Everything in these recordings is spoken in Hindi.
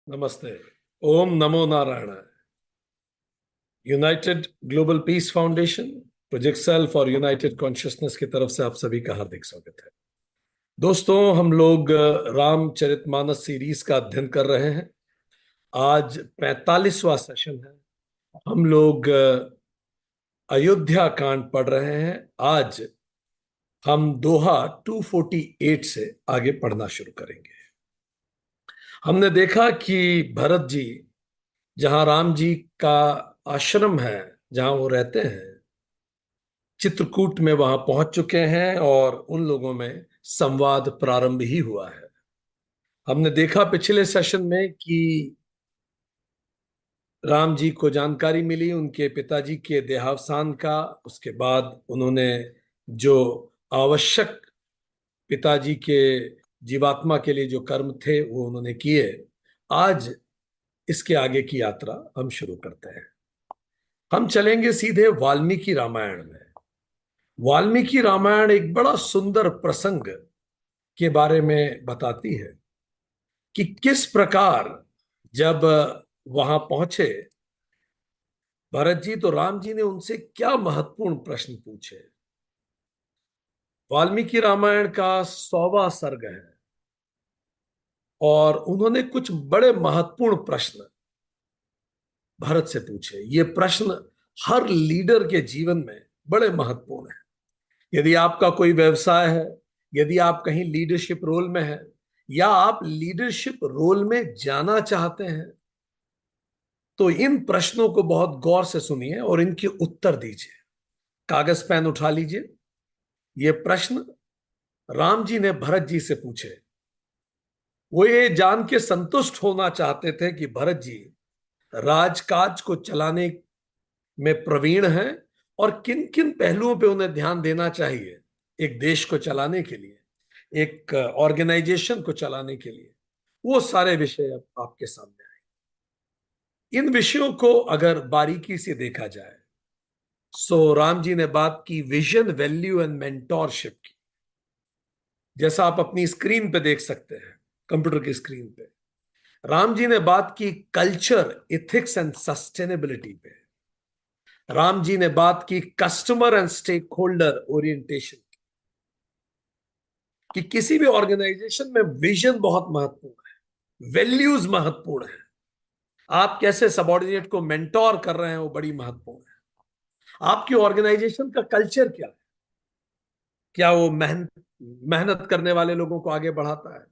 नमस्ते। ओम नमो Narayan. United Global Peace Foundation, project cell for united consciousness की तरफ से आप सभी का हार्दिक स्वागत है। दोस्तों, हम लोग रामचरितमानस सीरीज का अध्ययन कर रहे हैं। आज 45वां सेशन है। हम लोग अयोध्या कांड पढ़ रहे हैं। आज हम दोहा 248 से आगे पढ़ना शुरू करेंगे। हमने देखा कि भरत जी, जहां राम जी का आश्रम है, जहां वो रहते हैं, चित्रकूट में वहां पहुंच चुके हैं और उन लोगों में संवाद प्रारंभ ही हुआ है। हमने देखा पिछले सेशन में कि राम जी को जानकारी मिली उनके पिताजी के देहावसान का। उसके बाद उन्होंने जो आवश्यक पिताजी के जीवात्मा के लिए जो कर्म थे वो उन्होंने किए। आज इसके आगे की यात्रा हम शुरू करते हैं। हम चलेंगे सीधे वाल्मीकि रामायण में। वाल्मीकि रामायण एक बड़ा सुंदर प्रसंग के बारे में बताती है कि किस प्रकार जब वहां पहुंचे भरत जी, तो राम जी ने उनसे क्या महत्वपूर्ण प्रश्न पूछे। वाल्मीकि रामायण का 100वां सर्ग है और उन्होंने कुछ बड़े महत्वपूर्ण प्रश्न भरत से पूछे। ये प्रश्न हर लीडर के जीवन में बड़े महत्वपूर्ण है। यदि आपका कोई व्यवसाय है, यदि आप कहीं लीडरशिप रोल में है, या आप लीडरशिप रोल में जाना चाहते हैं, तो इन प्रश्नों को बहुत गौर से सुनिए और इनके उत्तर दीजिए। कागज पेन उठा लीजिए। ये प्रश्न राम जी ने भरत जी से पूछे। वो ये जान के संतुष्ट होना चाहते थे कि भरत जी राजकाज को चलाने में प्रवीण हैं और किन किन पहलुओं पे उन्हें ध्यान देना चाहिए एक देश को चलाने के लिए, एक ऑर्गेनाइजेशन को चलाने के लिए। वो सारे विषय अब आपके सामने आए। इन विषयों को अगर बारीकी से देखा जाए, सो राम जी ने बात की विजन, वैल्यू एंड मेंटोरशिप की। जैसा आप अपनी स्क्रीन पे देख सकते हैं, कंप्यूटर की स्क्रीन पे, राम जी ने बात की कल्चर, इथिक्स एंड सस्टेनेबिलिटी पे। राम जी ने बात की customer and stakeholder orientation, कि किसी भी ऑर्गेनाइजेशन में विजन बहुत महत्वपूर्ण है, वैल्यूज महत्वपूर्ण है, आप कैसे सबॉर्डिनेट को मेंटोर कर रहे हैं वो बड़ी महत्वपूर्ण है। आपकी ऑर्गेनाइजेशन का कल्चर क्या है? क्या वो मेहनत मेहनत करने वाले लोगों को आगे बढ़ाता है?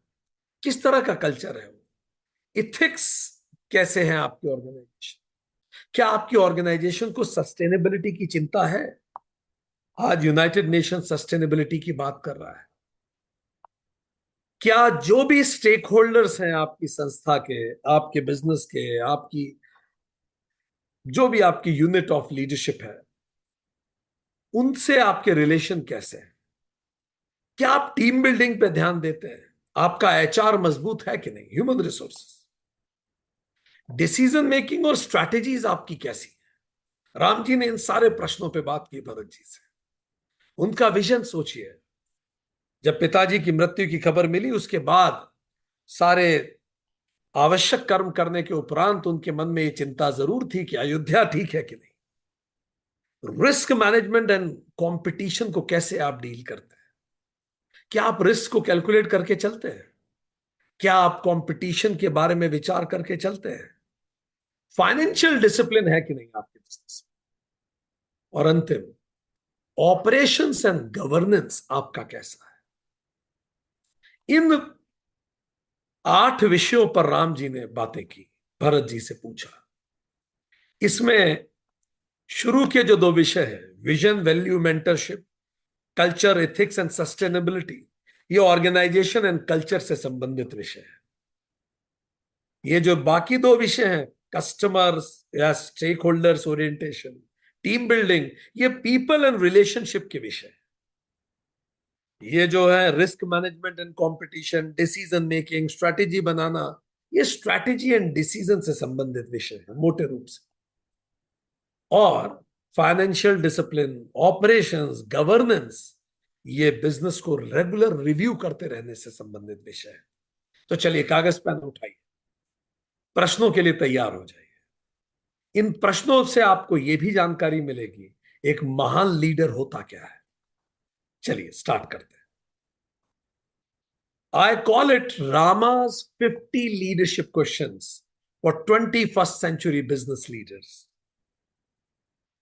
किस तरह का कल्चर है वो? इथिक्स कैसे हैं आपकी ऑर्गेनाइजेशन? क्या आपकी ऑर्गेनाइजेशन को सस्टेनेबिलिटी की चिंता है? आज यूनाइटेड नेशन सस्टेनेबिलिटी की बात कर रहा है। क्या जो भी स्टेक होल्डर्स हैं आपकी संस्था के, आपके बिजनेस के, आपकी जो भी आपकी यूनिट ऑफ लीडरशिप है, उनसे आपके रिलेशन कैसे हैं? क्या आप टीम बिल्डिंग पे ध्यान देते हैं? आपका एचआर मजबूत है कि नहीं? ह्यूमन रिसोर्सेस, डिसीजन मेकिंग और स्ट्रैटेजीज आपकी कैसी है? राम जी ने इन सारे प्रश्नों पे बात की भरत जी से। उनका विजन सोचिए। जब पिताजी की मृत्यु की खबर मिली, उसके बाद सारे आवश्यक कर्म करने के उपरांत उनके मन में यह चिंता जरूर थी कि अयोध्या ठीक है कि नहीं। रिस्क मैनेजमेंट एंड कंपटीशन को कैसे आप डील करते हैं? क्या आप रिस्क को कैलकुलेट करके चलते हैं? क्या आप कंपटीशन के बारे में विचार करके चलते हैं? फाइनेंशियल डिसिप्लिन है कि नहीं आपके बिजनेस में? और अंतिम, ऑपरेशंस एंड गवर्नेंस आपका कैसा है? इन 8 विषयों पर राम जी ने बातें की, भरत जी से पूछा। इसमें शुरू के जो 2 विषय हैं, vision, value, mentorship, culture, ethics and sustainability, ये ऑर्गेनाइजेशन एंड कल्चर से संबंधित विषय है। ये जो बाकी 2 विषय हैं, कस्टमर्स या stake holders orientation, team building, ये पीपल एंड रिलेशनशिप के विषय हैं। ये जो है risk management and competition, decision making, strategy बनाना, ये स्ट्रैटेजी एंड डिसीजन से संबंधित विषय है मोटे रूप से। और फाइनेंशियल डिसिप्लिन, ऑपरेशंस, गवर्नेंस, ये बिजनेस को रेगुलर रिव्यू करते रहने से संबंधित विषय है। तो चलिए कागज पेन उठाइए। प्रश्नों के लिए तैयार हो जाइए। इन प्रश्नों से आपको यह भी जानकारी मिलेगी एक महान लीडर होता क्या है। चलिए स्टार्ट करते हैं। I call it Rama's 50 leadership questions for 21st century business leaders.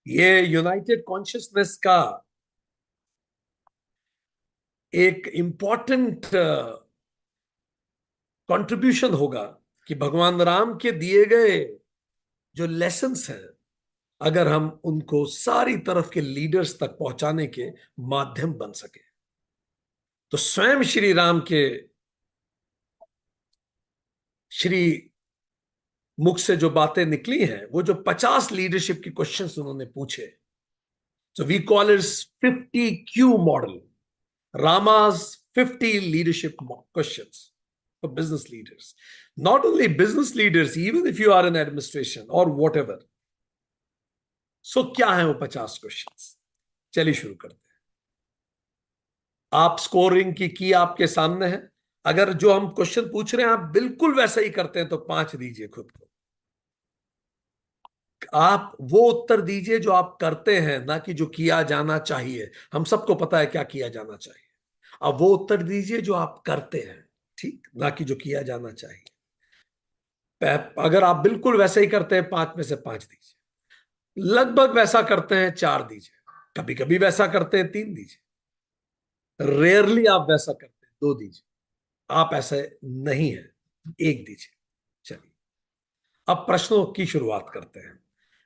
ये यूनाइटेड कॉन्शियसनेस का एक इंपॉर्टेंट कंट्रीब्यूशन होगा कि भगवान राम के दिए गए जो लेसन्स हैं, अगर हम उनको सारी तरफ के लीडर्स तक पहुंचाने के माध्यम बन सके, तो स्वयं श्री राम के श्री मुख से जो बातें निकली हैं, वो जो 50 लीडरशिप के क्वेश्चंस उन्होंने पूछे, so we call it 50Q model, Rama's 50 leadership questions for business leaders. Not only business leaders, even if you are in administration or whatever. So क्या है वो 50 क्वेश्चंस? चलिए शुरू करते हैं। आप स्कोरिंग की आपके सामने है। अगर जो हम क्वेश्चन पूछ रहे हैं आप बिल्कुल वैसा ही करते हैं तो 5 दीजिए खुद को। आप वो उत्तर दीजिए जो आप करते हैं, ना कि जो किया जाना चाहिए। हम सबको पता है क्या किया जाना चाहिए। अब वो उत्तर दीजिए जो आप करते हैं, ठीक, ना कि जो किया जाना चाहिए। अगर आप बिल्कुल वैसे ही करते हैं 5 में से 5 दीजिए। लगभग वैसा करते हैं 4 दीजिए। कभी कभी वैसा करते हैं 3 दीजिए। रेयरली आप वैसा करते हैं 2 दीजिए। आप ऐसे नहीं है, 1 दीजिए। चलिए अब प्रश्नों की शुरुआत करते हैं।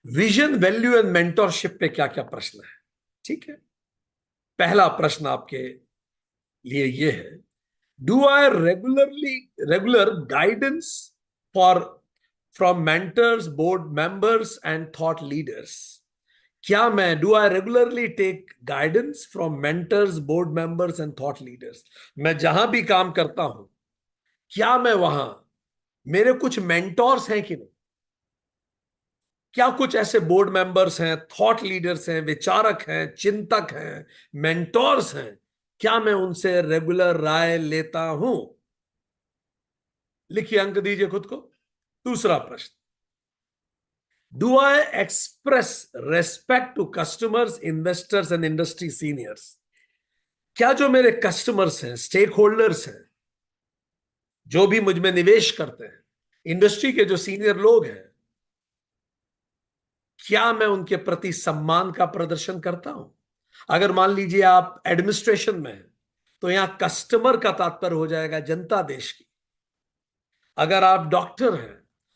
विजन, वैल्यू एंड मेंटरशिप पे क्या क्या प्रश्न है, ठीक है। पहला प्रश्न आपके लिए यह है, do I regular guidance for from mentors, board members and thought leaders? क्या मैं do I regularly take guidance from mentors, board members and thought leaders? मैं जहां भी काम करता हूं, क्या मैं वहां, मेरे कुछ मेंटोर्स हैं कि नहीं? क्या कुछ ऐसे बोर्ड मेंबर्स हैं, थॉट लीडर्स हैं, विचारक हैं, चिंतक हैं, मेंटोर्स हैं? क्या मैं उनसे रेगुलर राय लेता हूं? लिखिए, अंक दीजिए खुद को। दूसरा प्रश्न, do I express respect to customers, investors and industry seniors? क्या जो मेरे कस्टमर्स हैं, स्टेक होल्डर्स हैं, जो भी मुझ में निवेश करते हैं, इंडस्ट्री के जो सीनियर लोग हैं, क्या मैं उनके प्रति सम्मान का प्रदर्शन करता हूं? अगर मान लीजिए आप एडमिनिस्ट्रेशन में हैं, तो यहां कस्टमर का तात्पर्य हो जाएगा जनता देश की। अगर आप डॉक्टर हैं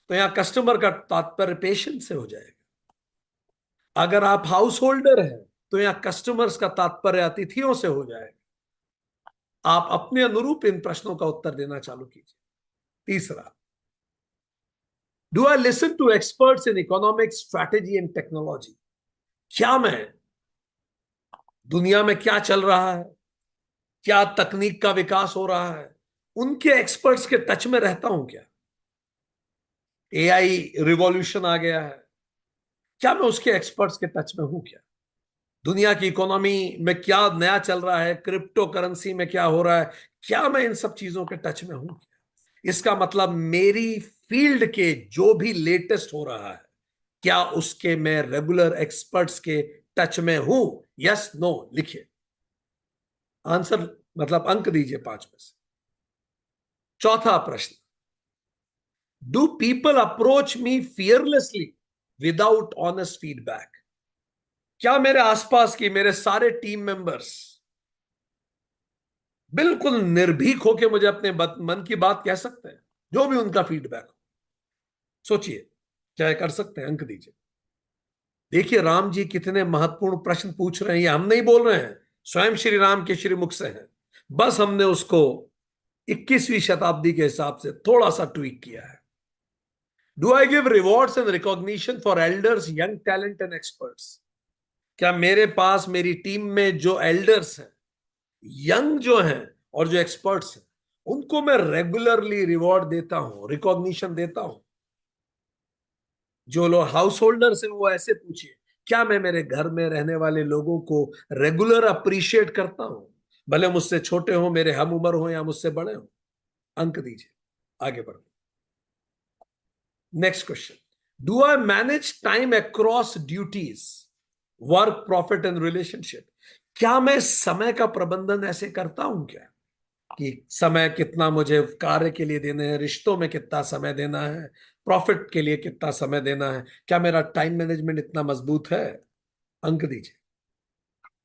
तो यहां कस्टमर का तात्पर्य पेशेंट से हो जाएगा। अगर आप हाउस होल्डर हैं तो यहां कस्टमर्स का तात्पर्य अतिथियों से हो जाएगा। आप अपने अनुरूप इन प्रश्नों का उत्तर देना चालू कीजिए। तीसरा, do I listen to experts in economics, strategy and technology? क्या मैं दुनिया में क्या चल रहा है, क्या तकनीक का विकास हो रहा है, उनके एक्सपर्ट्स के टच में रहता हूं क्या? एआई रिवॉल्यूशन आ गया है, क्या मैं उसके एक्सपर्ट्स के टच में हूं क्या? दुनिया की इकोनॉमी में क्या नया चल रहा है, क्रिप्टो करेंसी में क्या हो रहा है, क्या मैं इन सब चीजों के टच में हूं क्या? इसका मतलब मेरी फील्ड के जो भी लेटेस्ट हो रहा है, क्या उसके मैं रेगुलर एक्सपर्ट्स के टच में हूं? यस, नो लिखिए। आंसर मतलब अंक दीजिए 5 में से। चौथा प्रश्न, do people approach me fearlessly without honest feedback? क्या मेरे आसपास की मेरे सारे टीम मेंबर्स बिल्कुल निर्भीक होकर मुझे अपने मन की बात कह सकते हैं, जो भी उनका फीडबैक हो? सोचिए, क्या कर सकते हैं? अंक दीजिए। देखिए राम जी कितने महत्वपूर्ण प्रश्न पूछ रहे हैं। ये हम नहीं बोल रहे हैं, स्वयं श्री राम के श्रीमुख से हैं। बस हमने उसको 21वीं शताब्दी के हिसाब से थोड़ा सा ट्वीक किया है। Do I give rewards and recognition for elders, young talent and experts? क्या मेरे पास मेरी टीम में जो एल्डर्स हैं, यंग जो हैं और जो एक्सपर्ट्स हैं, उनको मैं रेगुलरली रिवॉर्ड देता हूं, रिकॉग्निशन देता हूं? जो लोग हाउस होल्डर्स हैं वो ऐसे पूछिए, क्या मैं मेरे घर में रहने वाले लोगों को रेगुलर अप्रिशिएट करता हूं, भले मुझसे छोटे हो, मेरे हम उम्र हो या मुझसे बड़े हो? अंक दीजिए, आगे बढ़ो। Next question, do I manage time across duties, work, profit and relationship? क्या मैं समय का प्रबंधन ऐसे करता हूं क्या कि समय कितना मुझे कार्य के लिए देना है, रिश्तों में कितना समय देना है, प्रॉफिट के लिए कितना समय देना है? क्या मेरा टाइम मैनेजमेंट इतना मजबूत है? अंक दीजिए।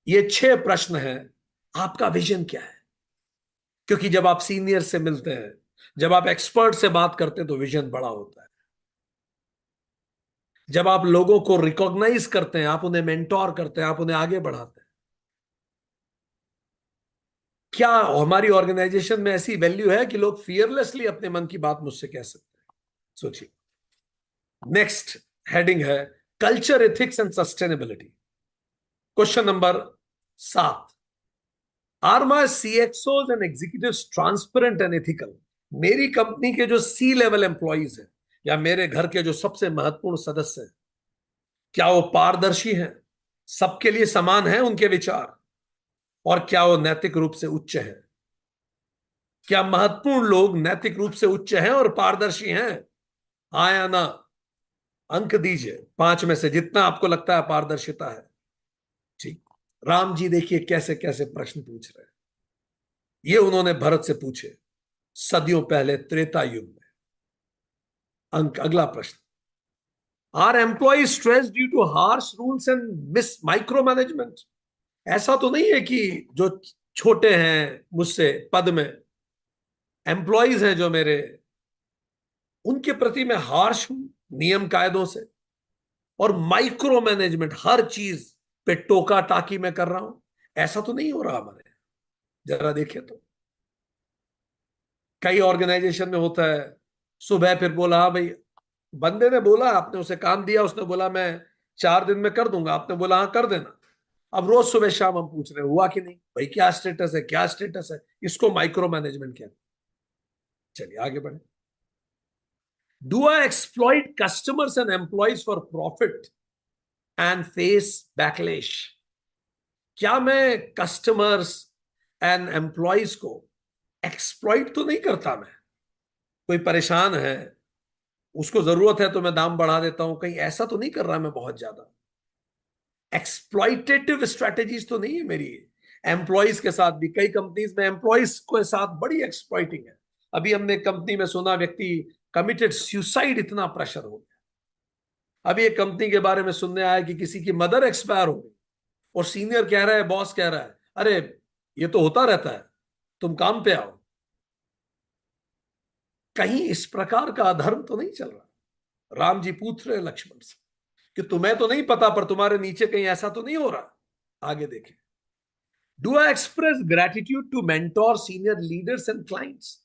ये 6 प्रश्न हैं। आपका विजन क्या है? क्योंकि जब आप सीनियर से मिलते हैं, जब आप एक्सपर्ट से बात करते हैं, तो विजन बड़ा होता है। जब आप लोगों को रिकॉग्नाइज करते हैं, आप उन्हें मेंटोर करते हैं, आप उन्हें आगे बढ़ाते हैं। क्या हमारी ऑर्गेनाइजेशन में ऐसी वैल्यू है कि लोग फियरलेसली अपने मन की बात मुझसे कह सकते हैं? सोचिए। नेक्स्ट हेडिंग है culture, ethics and sustainability. Question number 7, are my CXOs and executive transparent and ethical? मेरी कंपनी के जो C लेवल एम्प्लॉइज हैं, या मेरे घर के जो सबसे महत्वपूर्ण सदस्य हैं, क्या वो पारदर्शी हैं, सबके लिए समान हैं उनके विचार, और क्या वो नैतिक रूप से उच्च हैं? क्या महत्वपूर्ण लोग नैतिक रूप से उच्च हैं और पारदर्शी हैं? हाँ या ना? अंक दीजिए 5 में से जितना आपको लगता है पारदर्शिता है। ठीक। राम जी देखिए कैसे कैसे प्रश्न पूछ रहे हैं। ये उन्होंने भरत से पूछे सदियों पहले त्रेता युग में। अंक अगला प्रश्न, are employ stress due to harsh rules and miss micro management? ऐसा तो नहीं है कि जो छोटे हैं मुझसे पद में, एम्प्लॉयज हैं जो मेरे, उनके प्रति मैं हार्श हूं नियम कायदों से, और माइक्रो मैनेजमेंट हर चीज पे टोका टाकी में कर रहा हूं? ऐसा तो नहीं हो रहा हमारे यहाँ। जरा देखिए तो, कई ऑर्गेनाइजेशन में होता है, सुबह फिर बोला हाँ भाई, बंदे ने बोला, आपने उसे काम दिया, उसने बोला मैं 4 दिन में कर दूंगा, आपने बोला हाँ कर देना। अब रोज सुबह शाम हम पूछ रहे हैं हुआ कि नहीं भाई, क्या स्टेटस है, क्या स्टेटस है? इसको माइक्रो मैनेजमेंट कहते हैं। चलिए आगे बढ़े। Do I exploit customers and employees for profit and face backlash? क्या मैं कस्टमर्स एंड एम्प्लॉयज को एक्सप्लॉइट तो नहीं करता? मैं, कोई परेशान है, उसको जरूरत है तो मैं दाम बढ़ा देता हूं, कहीं ऐसा तो नहीं कर रहा मैं बहुत ज्यादा? एक्सप्लॉइटेटिव स्ट्रेटेजीज तो नहीं है मेरी एम्प्लॉयज के साथ भी। कई कंपनीज में एम्प्लॉयज के साथ बड़ी एक्सप्लॉइटिंग है। अभी हमने कंपनी में सुना व्यक्ति कमिटेड सुसाइड, इतना प्रेशर हो गया। अभी एक कंपनी के बारे में सुनने आया कि किसी की मदर एक्सपायर हो गई, और सीनियर कह रहा है, बॉस कह रहा है, अरे ये तो होता रहता है, तुम काम पे आओ। कहीं इस प्रकार का अधर्म तो नहीं चल रहा? राम जी पूछ रहे लक्ष्मण से कि तुम्हें तो नहीं पता, पर तुम्हारे नीचे कहीं ऐसा तो नहीं हो रहा? आगे देखें। Do I express gratitude to mentor senior leaders and clients?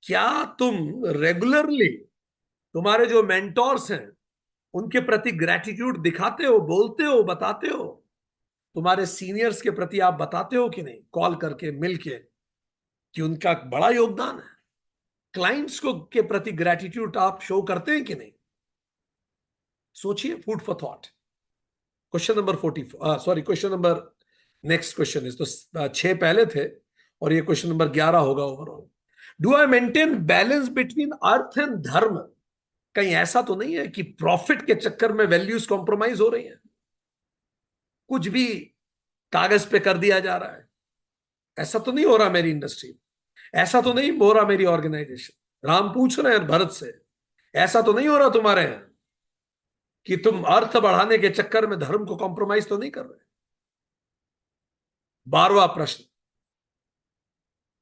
क्या तुम रेगुलरली तुम्हारे जो मेंटोर्स हैं उनके प्रति ग्रेटिट्यूड दिखाते हो, बोलते हो, बताते हो? तुम्हारे सीनियर्स के प्रति आप बताते हो कि नहीं, कॉल करके मिल के, कि उनका बड़ा योगदान है? क्लाइंट्स को के प्रति ग्रेटिट्यूड आप शो करते हैं कि नहीं? सोचिए, food for thought. Question number 44, sorry question number, next question is तो 6 पहले थे, और ये क्वेश्चन नंबर 11 होगा overall. Do I maintain balance between earth and धर्म? कहीं ऐसा तो नहीं है कि प्रॉफिट के चक्कर में वैल्यूज कॉम्प्रोमाइज हो रही हैं, कुछ भी कागज पे कर दिया जा रहा है? ऐसा तो नहीं हो रहा मेरी इंडस्ट्री में, ऐसा तो नहीं हो रहा मेरी ऑर्गेनाइजेशन? राम पूछ रहे हैं भरत से, ऐसा तो नहीं हो रहा तुम्हारे यहां कि तुम अर्थ बढ़ाने के चक्कर में धर्म को कॉम्प्रोमाइज तो नहीं कर रहे? 12वां प्रश्न,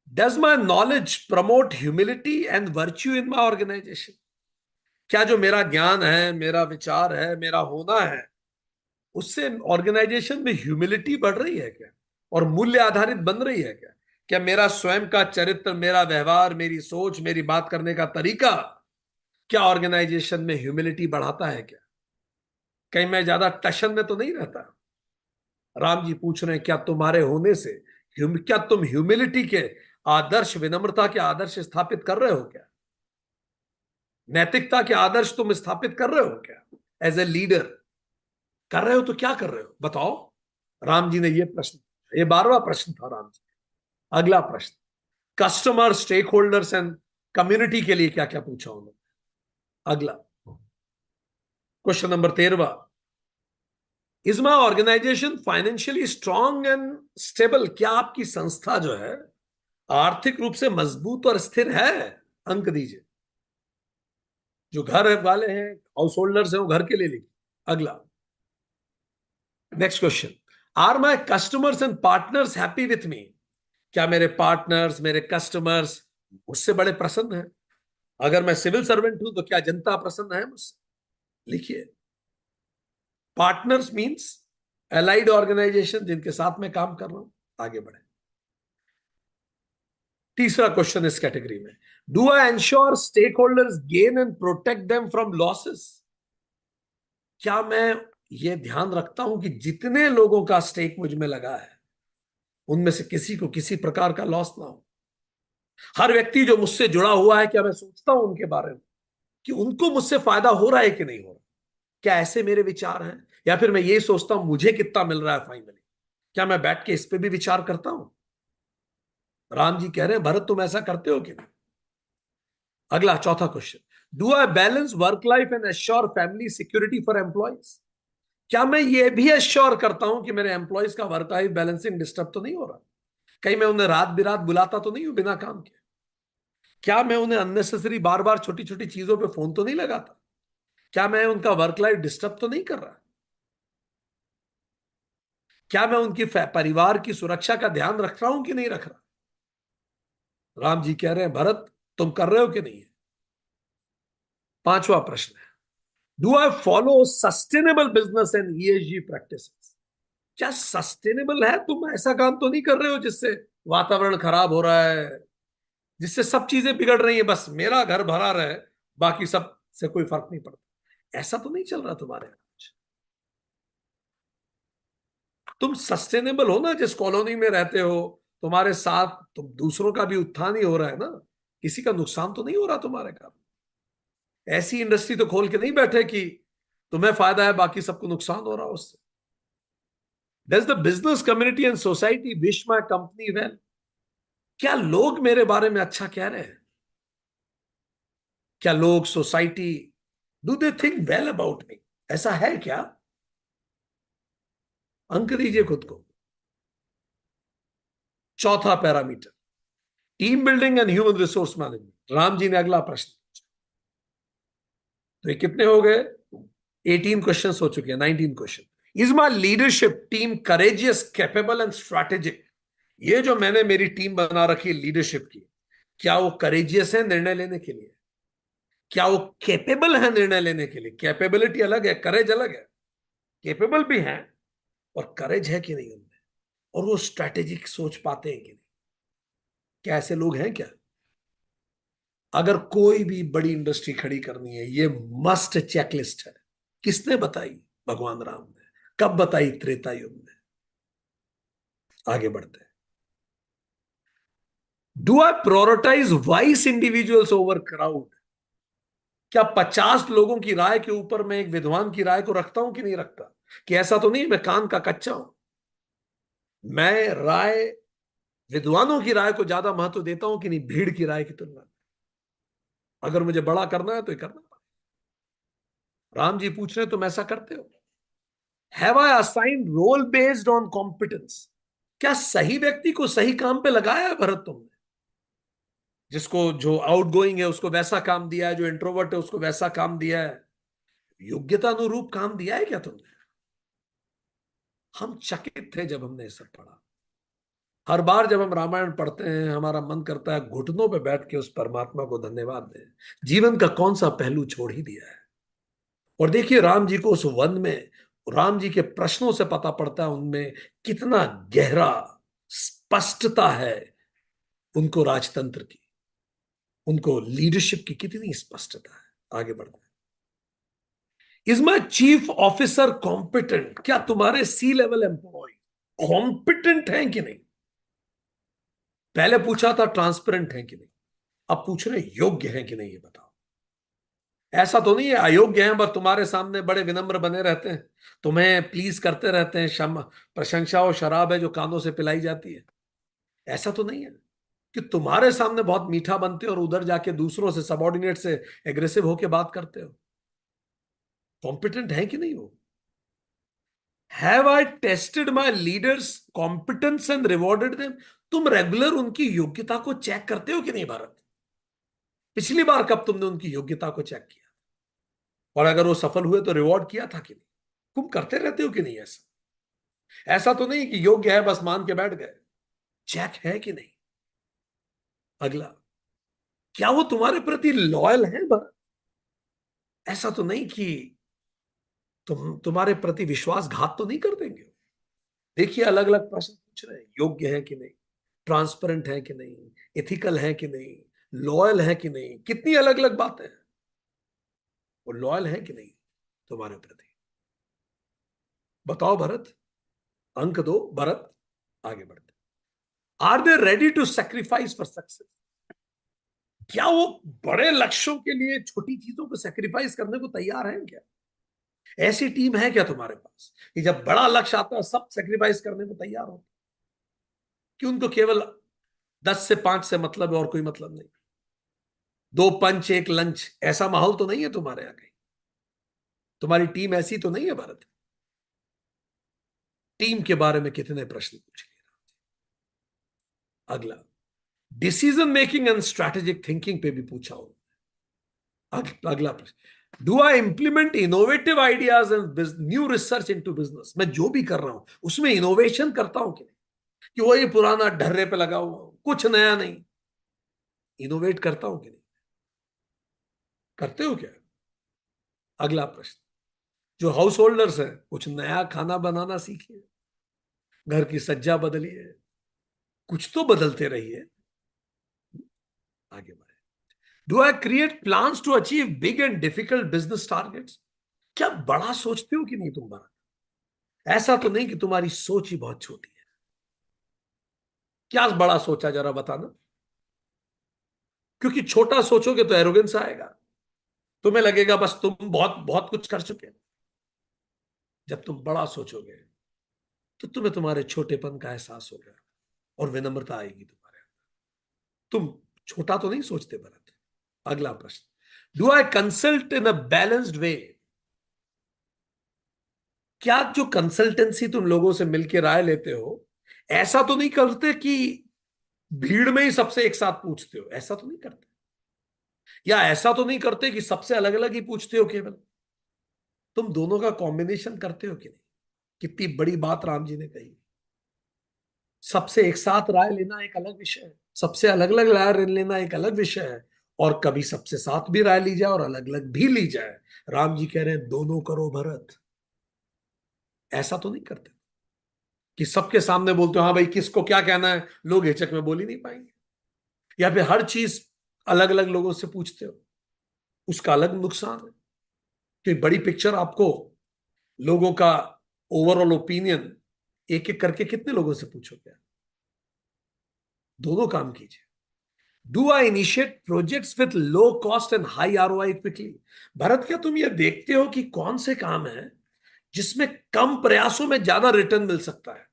does my knowledge promote humility and virtue in my organisation? क्या जो मेरा ज्ञान है, मेरा विचार है, मेरा होना है, उससे ऑर्गेनाइजेशन में ह्यूमिलिटी बढ़ रही है क्या, और मूल्य आधारित बन रही है क्या? क्या मेरा स्वयं का चरित्र, मेरा व्यवहार, मेरी सोच, मेरी बात करने का तरीका, क्या ऑर्गेनाइजेशन में ह्यूमिलिटी बढ़ाता है क्या? कहीं मैं ज्यादा टशन में तो नहीं रहता? राम जी पूछ रहे हैं क्या तुम्हारे होने से क्या तुम ह्यूमिलिटी के आदर्श, विनम्रता के आदर्श स्थापित कर रहे हो क्या? नैतिकता के आदर्श तुम स्थापित कर रहे हो क्या एज ए लीडर? कर रहे हो तो क्या कर रहे हो बताओ? राम जी ने ये प्रश्न, ये 12वां प्रश्न था राम जी। अगला प्रश्न, customer, stakeholders and community के लिए क्या क्या पूछा उन्होंने? अगला question number 13, is my organisation financially strong and stable? क्या आपकी संस्था जो है आर्थिक रूप से मजबूत और स्थिर है? अंक दीजिए। जो घर वाले हैं, हाउस होल्डर्स हैं, वो घर के लिए लिखिए। अगला next question, are my customers and partners happy with me? क्या मेरे पार्टनर्स, मेरे कस्टमर्स मुझसे बड़े प्रसन्न हैं? अगर मैं सिविल सर्वेंट हूं तो क्या जनता प्रसन्न है मुझसे? लिखिए। पार्टनर्स मींस एलाइड ऑर्गेनाइजेशन जिनके साथ में काम कर रहा हूं। आगे बढ़े। तीसरा क्वेश्चन इस कैटेगरी में, do I ensure stakeholders gain and protect them from losses? क्या मैं ये ध्यान रखता हूं कि जितने लोगों का स्टेक मुझ में लगा है उनमें से किसी को किसी प्रकार का लॉस ना हो? हर व्यक्ति जो मुझसे जुड़ा हुआ है, क्या मैं सोचता हूं उनके बारे में कि उनको मुझसे फायदा हो रहा है कि नहीं हो रहा? क्या ऐसे मेरे विचार हैं? या फिर मैं ये सोचता हूं मुझे कितना मिल रहा है फाइनली? क्या मैं बैठ के इस पे भी विचार करता हूं? राम जी कह रहे हैं, भरत तुम ऐसा करते हो कि नहीं? अगला चौथा question, do I balance work life and assure family security for employees? क्या मैं ये भी एश्योर करता हूं कि मेरे एम्प्लॉइज का वर्क लाइफ बैलेंसिंग डिस्टर्ब तो नहीं हो रहा? कहीं मैं उन्हें रात बिरात बुलाता तो नहीं हूं बिना काम के? क्या मैं उन्हें अननेसेसरी बार बार छोटी छोटी चीजों पे फोन तो नहीं लगाता? क्या मैं उनका वर्क लाइफ डिस्टर्ब तो नहीं कर रहा? क्या मैं उनकी परिवार की सुरक्षा का ध्यान रख रहा हूं कि नहीं रख रहा? राम जी कह रहे हैं, भरत तुम कर रहे हो कि नहीं? पांचवा प्रश्न है, do I follow sustainable business and ESG practices? क्या सस्टेनेबल है? तुम ऐसा काम तो नहीं कर रहे हो जिससे वातावरण खराब हो रहा है, जिससे सब चीजें बिगड़ रही है, बस मेरा घर भरा रहे, बाकी सब से कोई फर्क नहीं पड़ता? ऐसा तो नहीं चल रहा तुम्हारे यहाँ? तुम सस्टेनेबल हो ना? जिस कॉलोनी में रहते हो, तुम्हारे साथ तुम दूसरों का भी उत्थान ही हो रहा है ना? किसी का नुकसान तो नहीं हो रहा तुम्हारे कारण? ऐसी इंडस्ट्री तो खोल के नहीं बैठे कि तुम्हें फायदा है बाकी सबको नुकसान हो रहा हो उससे। Does the business community and society wish my company well? क्या लोग मेरे बारे में अच्छा कह रहे हैं? क्या लोग, society, do they think well about me? ऐसा है क्या? अंक दीजिए खुद को। चौथा parameter, team building and human resource management. Ram ji ने अगला प्रश्न, तो ये कितने हो गए? 18 क्वेश्चन हो चुके हैं, 19 question. Is my leadership team courageous, capable and strategic? ये जो मैंने मेरी टीम बना रखी है लीडरशिप की, क्या वो करेजियस है निर्णय लेने के लिए? क्या वो कैपेबल है निर्णय लेने के लिए? कैपेबिलिटी अलग है, करेज अलग है। कैपेबल भी है और करेज है कि नहीं उनमें? और वो स्ट्रैटेजिक सोच पाते हैं कि नहीं? क्या ऐसे लोग हैं क्या? अगर कोई भी बड़ी इंडस्ट्री खड़ी करनी है, ये मस्ट चेकलिस्ट है। किसने बताई? भगवान राम ने। कब बताई? त्रेता युग में। आगे बढ़ते हैं। Do I prioritise voice individuals over crowd? क्या 50 लोगों की राय के ऊपर मैं एक विद्वान की राय को रखता हूं कि नहीं रखता? कि ऐसा तो नहीं मैं कान का कच्चा हूं? मैं राय, विद्वानों की राय को ज्यादा महत्व देता हूं कि नहीं भीड़ की राय की तुलना में? अगर मुझे बड़ा करना है तो ये करना पड़ेगा। राम जी पूछ रहे हैं, तुम ऐसा करते हो? Have I assigned role based on competence? क्या सही व्यक्ति को सही काम पे लगाया है भरत तुमने? जिसको, जो आउट गोइंग है उसको वैसा काम दिया है, जो इंट्रोवर्ट है उसको वैसा काम दिया है? योग्यता अनुरूप काम दिया है क्या तुमने? हम चकित थे जब हमने ये सब पढ़ा। हर बार जब हम रामायण पढ़ते हैं हमारा मन करता है घुटनों पे बैठ के उस परमात्मा को धन्यवाद दें। जीवन का कौन सा पहलू छोड़ ही दिया है? और देखिए राम जी को उस वन में, राम जी के प्रश्नों से पता पड़ता है उनमें कितना गहरा स्पष्टता है, उनको राजतंत्र की, उनको लीडरशिप की कितनी स्पष्टता है। आगे बढ़ते हैं। Is my chief officer competent? क्या तुम्हारे सी लेवल एम्प्लॉय कॉम्पिटेंट हैं कि नहीं? पहले पूछा था ट्रांसपेरेंट है कि नहीं, अब पूछ रहे योग्य हैं कि नहीं, ये बताओ। ऐसा तो नहीं है अयोग्य हैं बस तुम्हारे सामने बड़े विनम्र बने रहते हैं, तुम्हें प्लीज करते रहते हैं, प्रशंसा और शराब है जो कानों से पिलाई जाती है? ऐसा तो नहीं है। कि तुम्हारे सामने बहुत मीठा बनते हो और उधर जाके दूसरों से, सबॉर्डिनेट से एग्रेसिव होके बात करते हो? कॉम्पिटेंट है कि नहीं हो? Have I tasted my leaders competence and rewarded them? तुम रेगुलर उनकी योग्यता को चेक करते हो कि नहीं भारत? पिछली बार कब तुमने उनकी योग्यता को चेक किया? और अगर वो सफल हुए तो रिवॉर्ड किया था कि नहीं? तुम करते रहते हो कि नहीं ऐसा? ऐसा तो नहीं कि योग्य है बस मान के बैठ गए। चेक है कि नहीं? अगला, क्या वो तुम्हारे प्रति लॉयल है भारत? ऐसा तो नहीं कि तुम्हारे प्रति विश्वासघात तो नहीं कर देंगे? देखिए, अलग अलग प्रश्न पूछ रहे हैं, योग्य है कि नहीं, ट्रांसपेरेंट है कि नहीं, एथिकल है कि नहीं, लॉयल है कि नहीं, कितनी अलग अलग बातें हैं। वो लॉयल है कि नहीं तुम्हारे प्रति? बताओ भरत, अंक दो भरत, आगे बढ़ते। Are they ready to sacrifice for success? क्या वो बड़े लक्ष्यों के लिए छोटी चीजों को सेक्रीफाइस करने को तैयार हैं क्या? ऐसी टीम है क्या तुम्हारे पास कि जब बड़ा लक्ष्य आता है सब सेक्रीफाइस करने को तैयार हो? कि उनको केवल 10 से 5 से मतलब है और कोई मतलब नहीं? 2 पंच 1 लंच, ऐसा माहौल तो नहीं है तुम्हारे यहाँ कहीं? तुम्हारी टीम ऐसी तो नहीं है भारत? टीम के बारे में कितने प्रश्न पूछ लिए? अगला, decision making and strategic thinking पे भी पूछा हो। अगला प्रश्न, do I implement innovative ideas and new research into business? मैं जो भी कर रहा हूं उसमें इनोवेशन करता हूं कि नहीं? कि वही पुराना ढर्रे पे लगा हुआ हूं, कुछ नया नहीं? इनोवेट करता हूं कि नहीं? करते हो क्या? अगला प्रश्न, जो हाउस होल्डर्स हैं कुछ नया खाना बनाना सीखिए, घर की सज्जा बदलिए, कुछ तो बदलते रहिए। आगे बढ़े। Do I create plans to achieve big and difficult business targets? क्या बड़ा सोचते हो कि नहीं तुम बड़ा? ऐसा तो नहीं कि तुम्हारी सोच ही बहुत छोटी है? क्या बड़ा सोचा जरा बताना? क्योंकि छोटा सोचोगे तो एरोगेंस आएगा, तुम्हें लगेगा बस तुम बहुत बहुत कुछ कर चुके। जब तुम बड़ा सोचोगे तो तुम्हें तुम्हारे छोटेपन का एहसास होगा और विनम्रता आएगी तुम्हारे अंदर। तुम छोटा तो नहीं सोचते भरत। अगला प्रश्न, do I consult in a balanced way? क्या जो कंसल्टेंसी तुम लोगों से मिलकर राय लेते हो, ऐसा तो नहीं करते कि भीड़ में ही सबसे एक साथ पूछते हो? ऐसा तो नहीं करते? या ऐसा तो नहीं करते कि सबसे अलग अलग ही पूछते हो केवल? तुम दोनों का कॉम्बिनेशन करते हो कि नहीं? कितनी बड़ी बात राम जी ने कही। सबसे एक साथ राय लेना एक अलग विषय है, सबसे अलग अलग राय लेना एक अलग विषय है, और कभी सबसे साथ भी राय ली जाए और अलग अलग भी ली जाए। राम जी कह रहे हैं दोनों करो भरत। ऐसा तो नहीं करते कि सबके सामने बोलते हो हाँ भाई किसको क्या कहना है, लोग हिचक में बोल ही नहीं पाएंगे। या फिर हर चीज अलग अलग लोगों से पूछते हो, उसका अलग नुकसान है। कि बड़ी पिक्चर आपको, लोगों का ओवरऑल ओपिनियन एक एक करके कितने लोगों से पूछोगे? दोनों काम कीजिए। Do I initiate projects with low cost and high ROI quickly? Bharat, क्या तुम ये देखते हो कि कौन से काम है जिसमें कम प्रयासों में ज्यादा रिटर्न मिल सकता है?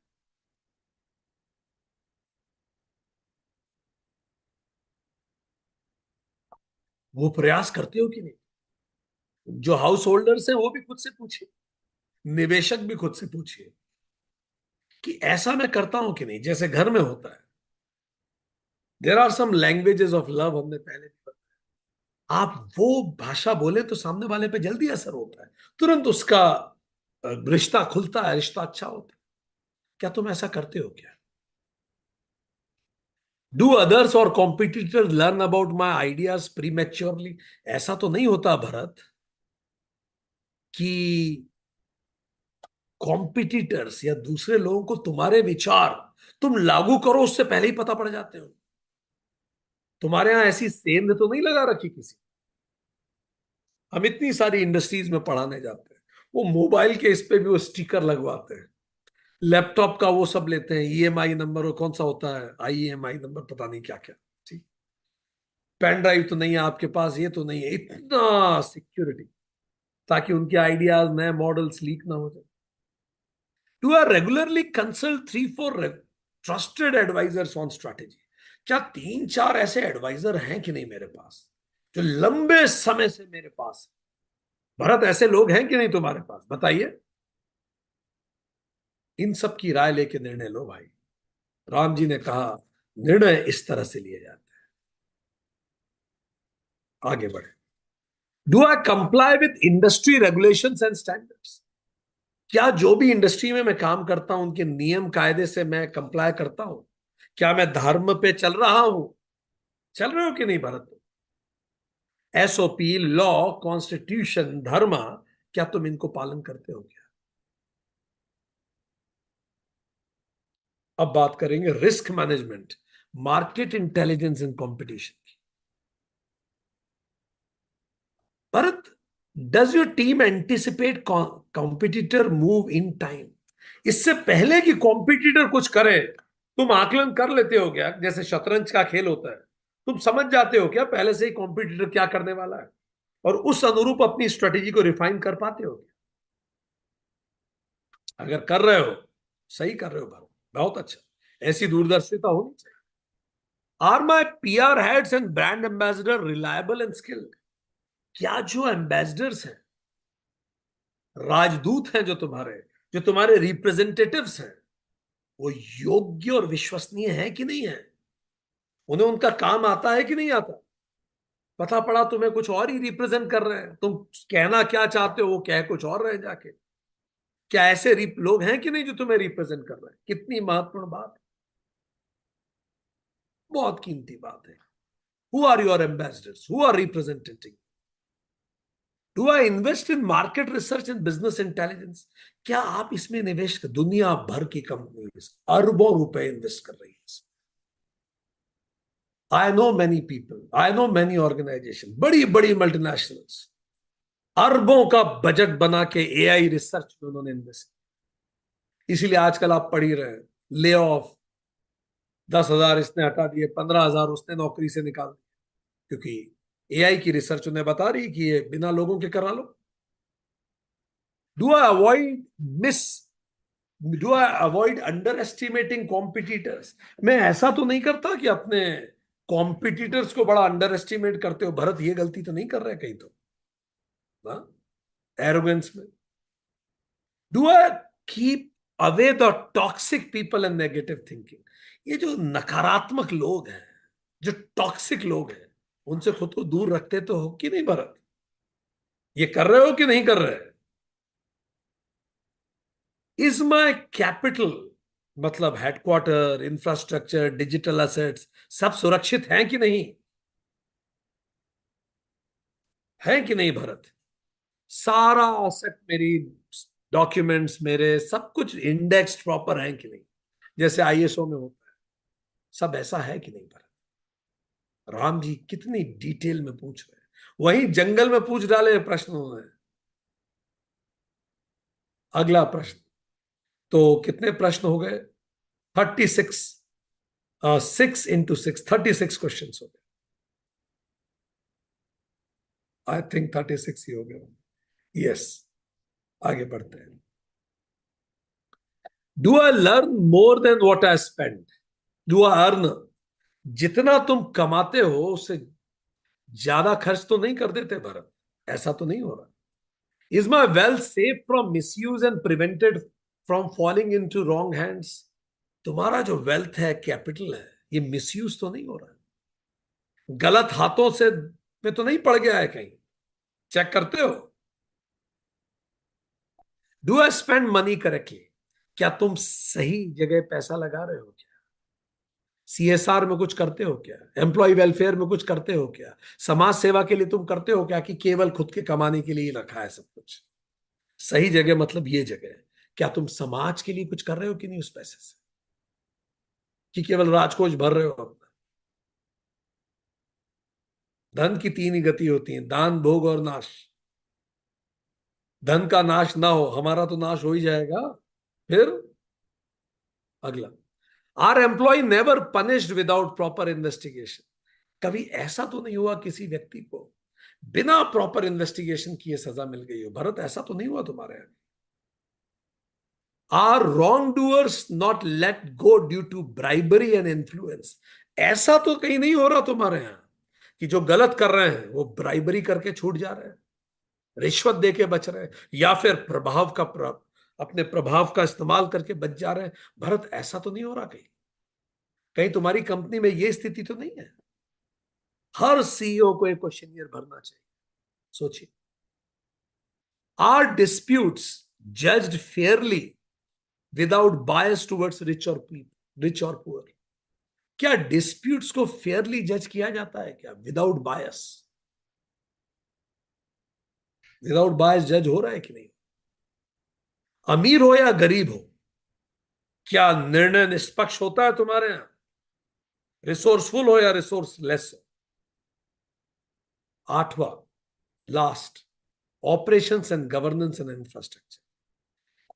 वो प्रयास करते हो कि नहीं? जो हाउस होल्डर्स हैं वो भी खुद से पूछिए, निवेशक भी खुद से पूछिए कि ऐसा मैं करता हूं कि नहीं, जैसे घर में होता है। There are some languages of love, हमने पहले भी बताया। आप वो भाषा बोले तो सामने वाले पे जल्दी असर होता है, तुरंत उसका रिश्ता खुलता है, रिश्ता अच्छा होता है। क्या तुम ऐसा करते हो क्या? डू अदर्स और competitors learn about my ideas prematurely? ऐसा तो नहीं होता भरत कि कॉम्पिटिटर्स या दूसरे लोगों को तुम्हारे विचार तुम लागू करो उससे पहले ही पता पड़ जाते हो? तुम्हारे यहां ऐसी सेंध तो नहीं लगा रखी किसी? हम इतनी सारी इंडस्ट्रीज में पढ़ाने जाते हैं, वो मोबाइल के इस पे भी वो स्टिकर लगवाते हैं, लैपटॉप का वो सब लेते हैं, ईएमआई नंबर, वो कौन सा होता है, आईईएमआई नंबर, पता नहीं क्या क्या। ठीक, पेन ड्राइव तो नहीं है आपके पास, ये तो नहीं है, इतना सिक्योरिटी, ताकि उनके आइडियाज नए मॉडल्स लीक ना हो जाए। Do are regularly consult 3 4 trusted advisors on strategy? क्या 3-4 ऐसे एडवाइजर हैं कि नहीं मेरे पास, जो लंबे समय से मेरे पास है? भरत, ऐसे लोग हैं कि नहीं तुम्हारे पास, बताइए। इन सब की राय लेके निर्णय लो भाई। राम जी ने कहा निर्णय इस तरह से लिए जाते हैं। आगे बढ़े। Do I comply with industry regulations and standards? क्या जो भी इंडस्ट्री में मैं काम करता हूं उनके नियम कायदे से मैं कंप्लाई करता हूं? क्या मैं धर्म पे चल रहा हूं? चल रहे हो कि नहीं भारत में? एसओपी, लॉ, कॉन्स्टिट्यूशन, धर्म, क्या तुम इनको पालन करते हो क्या? अब बात करेंगे risk management, market intelligence and competition की। Bharat, does your team anticipate competitor move in time? इससे पहले कि कॉम्पिटिटर कुछ करे, तुम आकलन कर लेते हो क्या? जैसे शतरंज का खेल होता है, तुम समझ जाते हो क्या पहले से ही कॉम्पिटिटर क्या करने वाला है, और उस अनुरूप अपनी स्ट्रेटेजी को रिफाइन कर पाते हो क्या? अगर कर रहे हो, सही कर रहे हो भरत, बहुत अच्छा। ऐसी दूरदर्शिता होनी चाहिए। Are my PR heads and brand ambassador reliable and skilled? क्या जो एम्बेसडर्स हैं, राजदूत हैं, जो तुम्हारे रिप्रेजेंटेटिव्स हैं, वो योग्य और विश्वसनीय है कि नहीं है? उन्हें उनका काम आता है कि नहीं आता? पता पड़ा तुम्हें कुछ और ही रिप्रेजेंट कर रहे हैं, तुम कहना क्या चाहते हो वो कह कुछ और रहे जाके। क्या ऐसे लोग हैं कि नहीं जो तुम्हें रिप्रेजेंट कर रहे हैं? कितनी महत्वपूर्ण बात है, बहुत कीमती बात है। Who are your ambassadors, who are representing? Do I invest in market research and business intelligence? क्या आप इसमें निवेश कर, दुनिया भर की कंपनी अरबों रुपए इन्वेस्ट कर रही है। I know many people, I know many organisation, बड़ी बड़ी मल्टीनेशनल्स, अरबों का बजट बना के एआई रिसर्च में उन्होंने इन्वेस्ट। इसीलिए आजकल आप पढ़ ही रहे हैं, ले ऑफ, 10,000 इसने हटा दिए, 15,000 उसने नौकरी से निकाल दिया, क्योंकि एआई की रिसर्च उन्हें बता रही कि ये बिना लोगों के करा लो। Do I avoid miss do I avoid under estimating competitors? मैं ऐसा तो नहीं करता कि अपने कॉम्पिटिटर्स को बड़ा अंडर एस्टिमेट करते हो भरत, ये गलती तो नहीं कर रहे कहीं तो, एरोगेंस में? Do I keep away the toxic people and negative thinking? ये जो नकारात्मक लोग हैं, जो टॉक्सिक लोग हैं, उनसे खुद को दूर रखते तो हो कि नहीं भरत? ये कर रहे हो कि नहीं कर रहे? इज माई कैपिटल, मतलब हेडक्वार्टर, इंफ्रास्ट्रक्चर, डिजिटल असेट्स, सब सुरक्षित हैं कि नहीं? है कि नहीं भरत? सारा असेट, मेरी डॉक्यूमेंट्स, मेरे सब कुछ इंडेक्स प्रॉपर है कि नहीं, जैसे आईएसओ में होता है? सब ऐसा है कि नहीं भरत? राम जी कितनी डिटेल में पूछ रहे हैं, वहीं जंगल में पूछ डाले प्रश्न उन्होंने। अगला प्रश्न, तो कितने प्रश्न हो गए? 36, 6 into 6, 36 क्वेश्चन हो गए। आई थिंक 36 ही हो गए। यस, आगे बढ़ते हैं। Do I learn more than what I spend? Do I earn, जितना तुम कमाते हो उससे ज्यादा खर्च तो नहीं कर देते भरत? ऐसा तो नहीं हो रहा? Is my wealth safe from misuse and prevented from falling into wrong hands? तुम्हारा जो वेल्थ है, कैपिटल है, ये मिसयूज तो नहीं हो रहा? गलत हाथों से में तो नहीं पड़ गया है कहीं? चेक करते हो? Do I spend money correctly? क्या तुम सही जगह पैसा लगा रहे हो क्या? सीएसआर में कुछ करते हो क्या? एम्प्लॉय वेलफेयर में कुछ करते हो क्या? समाज सेवा के लिए तुम करते हो क्या, कि केवल खुद के कमाने के लिए ही रखा है सब कुछ? सही जगह मतलब ये जगह है। क्या तुम समाज के लिए कुछ कर रहे हो कि नहीं उस पैसे से, कि केवल राजकोष भर रहे हो अपना? धन की 3 ही गति होती है, दान, भोग और नाश। धन का नाश ना हो, हमारा तो नाश हो ही जाएगा। फिर अगला, are employ never punished without proper investigation? कभी ऐसा तो नहीं हुआ किसी व्यक्ति को बिना प्रॉपर इन्वेस्टिगेशन किए सजा मिल गई हो भरत? ऐसा तो नहीं हुआ तुम्हारे यहाँ? Are wrongdoers not let go due to bribery and influence? ऐसा तो कहीं नहीं हो रहा तुम्हारे यहां कि जो गलत कर रहे हैं वो ब्राइबरी करके छूट जा रहे हैं, रिश्वत देके बच रहे हैं, या फिर अपने प्रभाव का इस्तेमाल करके बच जा रहे हैं। भरत, ऐसा तो नहीं हो रहा कहीं? कहीं तुम्हारी कंपनी में ये स्थिति तो नहीं है? हर सीईओ को एक क्वेश्चनियर भरना चाहिए। सोचिए, are disputes judged fairly without bias towards rich और पुअर? क्या डिस्प्यूट्स को फेयरली जज किया जाता है क्या, विदाउट बायस? विदाउट बायस जज हो रहा है कि नहीं? अमीर हो या गरीब हो, क्या निर्णय निष्पक्ष होता है तुम्हारे यहां? रिसोर्सफुल हो या रिसोर्सलेस हो? आठवां, last, operations and governance and infrastructure.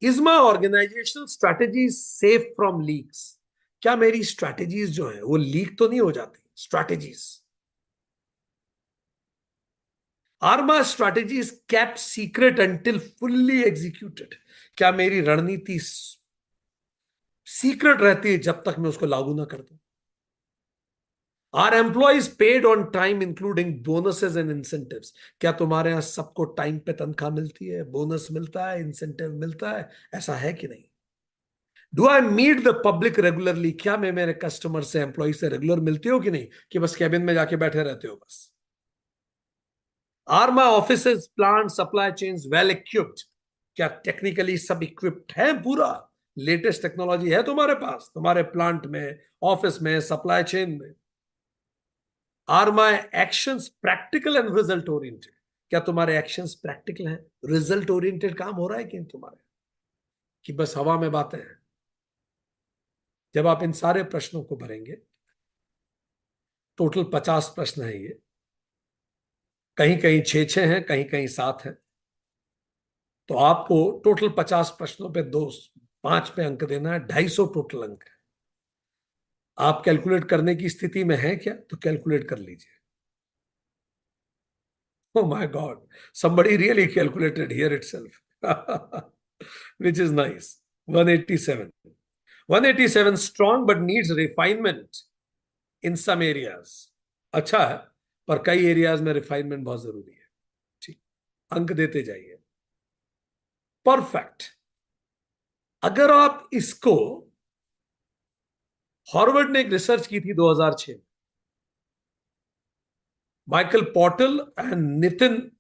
Is my organisational strategy safe from leaks? क्या मेरी स्ट्रैटेजीज जो है वो लीक तो नहीं हो जाती? Strategies, are my strategies kept secret until fully executed? क्या मेरी रणनीति सीक्रेट रहती है जब तक मैं उसको लागू ना कर दूं? Are employees paid on time including bonuses and incentives? क्या तुम्हारे यहां सबको टाइम पे तनख्वाह मिलती है, बोनस मिलता है, इंसेंटिव मिलता है? ऐसा है कि नहीं? Do I meet the public regularly? क्या मैं मेरे कस्टमर से, एम्प्लॉय से रेगुलर मिलती हो कि नहीं, कि बस कैबिन में जाके बैठे रहते हो बस? Are my office plant supply chains well equipped? क्या टेक्निकली सब इक्विप्ड है पूरा? लेटेस्ट टेक्नोलॉजी है तुम्हारे पास, तुम्हारे प्लांट में, ऑफिस में, सप्लाई चेन में? Are my actions practical and result oriented? क्या तुम्हारे एक्शंस प्रैक्टिकल हैं, रिजल्ट ओरिएंटेड काम हो रहा है कि तुम्हारे, कि बस हवा में बातें हैं? जब आप इन सारे प्रश्नों को भरेंगे, टोटल 50 प्रश्न है ये, कहीं कहीं छह छह हैं, कहीं कहीं सात हैं, तो आपको टोटल 50 प्रश्नों पे दो, 5 पे अंक देना है, 250 टोटल अंक है। आप कैलकुलेट करने की स्थिति में हैं क्या, तो कैलकुलेट कर लीजिए। Oh my God, somebody really calculated here itself, which is nice. 187. 187 strong but needs refinement in some areas. अच्छा है, पर कई एरियाज में रिफाइनमेंट बहुत जरूरी है। ठीक, अंक देते जाइए। परफेक्ट। अगर आप इसको, हॉर्वर्ड ने एक रिसर्च की थी 2006, माइकल पॉटल एंड नितिन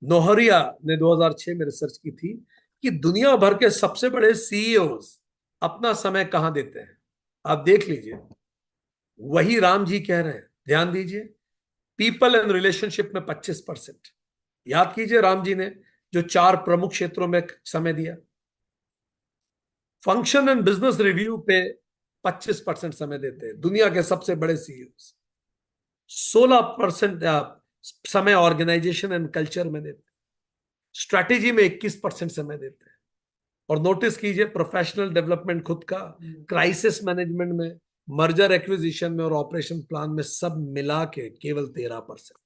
नोहरिया ने 2006 में रिसर्च की थी कि दुनिया भर के सबसे बड़े सीईओज अपना समय कहां देते हैं। आप देख लीजिए, वही राम जी कह रहे हैं, ध्यान दीजिए। पीपल एंड रिलेशनशिप में 25%। याद कीजिए राम जी ने जो 4 प्रमुख क्षेत्रों में समय दिया। फंक्शन एंड बिजनेस रिव्यू पे 25% समय देते हैं दुनिया के सबसे बड़े सीईओ। 16% समय ऑर्गेनाइजेशन एंड कल्चर में देते हैं। स्ट्रैटेजी में 21% समय देते हैं। और नोटिस कीजिए, प्रोफेशनल डेवलपमेंट खुद का, क्राइसिस मैनेजमेंट में, मर्जर एक्विजिशन में और ऑपरेशन प्लान में, सब मिला के केवल 13%।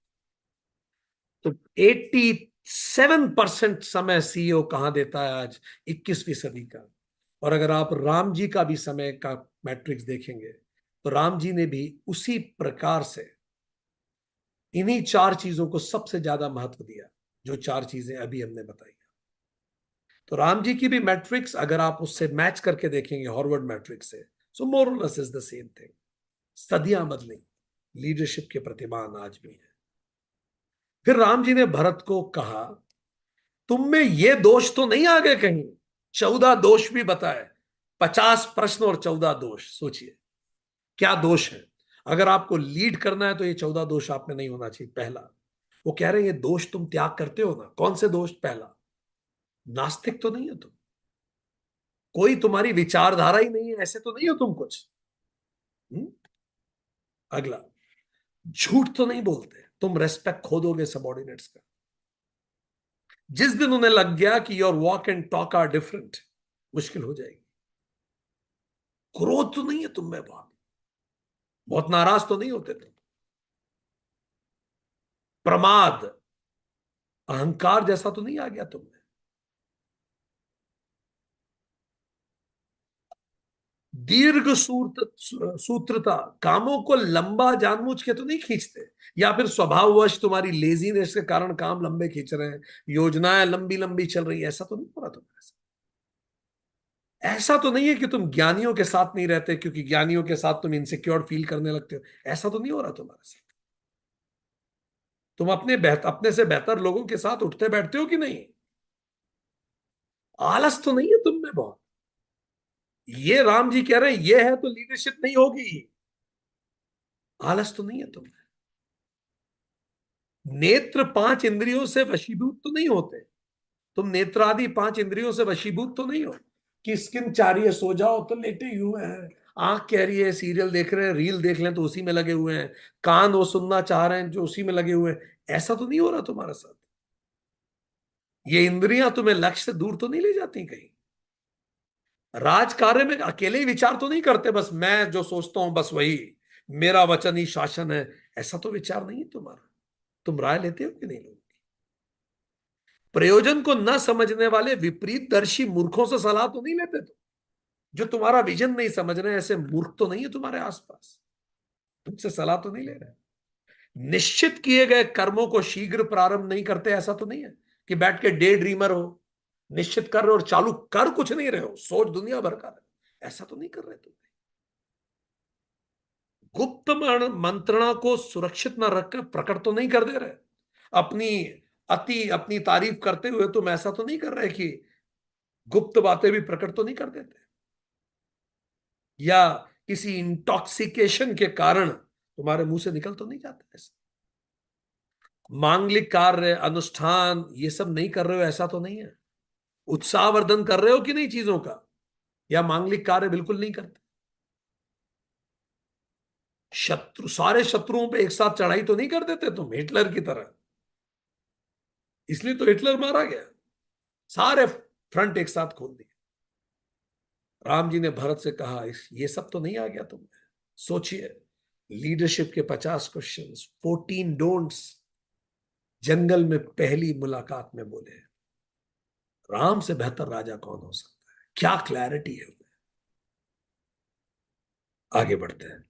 तो 87% समय सीईओ कहां देता है आज 21वीं सदी का। और अगर आप राम जी का भी समय का मैट्रिक्स देखेंगे, तो राम जी ने भी उसी प्रकार से इन्हीं 4 चीजों को सबसे ज्यादा महत्व दिया, जो 4 चीजें अभी हमने बताई। तो राम जी की भी मैट्रिक्स अगर आप उससे मैच करके देखेंगे, हॉर्वर्ड मैट्रिक्स से, सो मोर और less is the same thing. सदियां बदली, लीडरशिप के प्रतिमान आज भी है। फिर राम जी ने भरत को कहा, तुम में ये दोष तो नहीं आ गए कहीं? 14 दोष भी बताए, 50 प्रश्न और 14 दोष। सोचिए क्या दोष है। अगर आपको लीड करना है तो ये 14 दोष आप में नहीं होना चाहिए। पहला, वो कह रहे हैं ये दोष तुम त्याग करते हो ना। कौन से दोष? पहला, नास्तिक तो नहीं हो तुम, कोई तुम्हारी विचारधारा ही नहीं है, ऐसे तो नहीं हो तुम कुछ। हुँ? अगला, झूठ तो नहीं बोलते तुम, रेस्पेक्ट खो दोगे सबॉर्डिनेट्स का। जिस दिन उन्हें लग गया कि your walk and talk are different, मुश्किल हो जाएगी। क्रोध तो नहीं है तुम में, बहुत बहुत नाराज तो नहीं होते तुम। प्रमाद, अहंकार जैसा तो नहीं आ गया तुम में। दीर्घ सूत्रता, कामों को लंबा जानबूझ के तो नहीं खींचते, या फिर स्वभाववश तुम्हारी लेजीनेस के कारण काम लंबे खींच रहे हैं, योजनाएं लंबी लंबी चल रही है, ऐसा तो नहीं हो रहा तुम्हारे साथ। ऐसा तो नहीं है कि तुम ज्ञानियों के साथ नहीं रहते क्योंकि ज्ञानियों के साथ तुम इनसिक्योर फील करने लगते हो, ऐसा तो नहीं हो रहा तुम्हारे साथ। तुम अपने से बेहतर लोगों के साथ उठते बैठते हो कि नहीं? आलस तो नहीं है तुम में बहुत? ये राम जी कह रहे हैं ये है तो लीडरशिप नहीं होगी। आलस तो नहीं है तुम में? नेत्र पांच इंद्रियों से वशीभूत तो नहीं होते? तुम नेत्र आदि पांच इंद्रियों से वशीभूत तो नहीं हो कि स्किन चाह रही है सो जाओ तो लेटे ही हुए हैं, आंख कह रही है सीरियल देख रहे हैं, रील देख लें तो उसी में लगे हुए हैं, कान वो सुनना चाह रहे हैं जो उसी में लगे हुए हैं, ऐसा तो नहीं हो रहा तुम्हारे साथ? ये इंद्रियां तुम्हें लक्ष्य से दूर तो नहीं ले जाती कहीं? राज कार्य में अकेले ही विचार तो नहीं करते बस मैं जो सोचता हूं बस वही मेरा वचन ही शासन है, ऐसा तो विचार नहीं है तुम्हारा। तुम राय लेते हो कि नहीं लोग? प्रयोजन को न समझने वाले विपरीत दर्शी मूर्खों से सलाह तो नहीं लेते तुम? जो तुम्हारा विजन नहीं समझ रहे ऐसे मूर्ख तो नहीं है तुम्हारे आसपास, तुमसे सलाह तो नहीं ले रहे? निश्चित किए गए कर्मों को शीघ्र प्रारंभ नहीं करते, ऐसा तो नहीं है कि बैठ के डे ड्रीमर हो, निश्चित कर रहे हो और चालू कर कुछ नहीं रहे हो, सोच दुनिया भर का रहे हो, ऐसा तो नहीं कर रहे तुम? गुप्त मंत्रणा को सुरक्षित न रखकर प्रकट तो नहीं कर दे रहे? अपनी अपनी तारीफ करते हुए तुम ऐसा तो नहीं कर रहे कि गुप्त बातें भी प्रकट तो नहीं कर देते? या किसी इंटॉक्सिकेशन के कारण तुम्हारे मुंह से निकल तो नहीं जाता ऐसा? मांगलिक कार्य अनुष्ठान ये सब नहीं कर रहे हो, ऐसा तो नहीं है? उत्साहवर्धन कर रहे हो कि नहीं चीजों का, या मांगलिक कार्य बिल्कुल नहीं करते? सारे शत्रुओं पे एक साथ चढ़ाई तो नहीं कर देते तुम हिटलर की तरह? इसलिए तो हिटलर मारा गया, सारे फ्रंट एक साथ खोल दिए। राम जी ने भरत से कहा इस ये सब तो नहीं आ गया तुम्हें? सोचिए, लीडरशिप के 50 क्वेश्चंस, 14 डोंट्स, जंगल में पहली मुलाकात में बोले। राम से बेहतर राजा कौन हो सकता है? क्या क्लैरिटी है उन्हें। आगे बढ़ते हैं।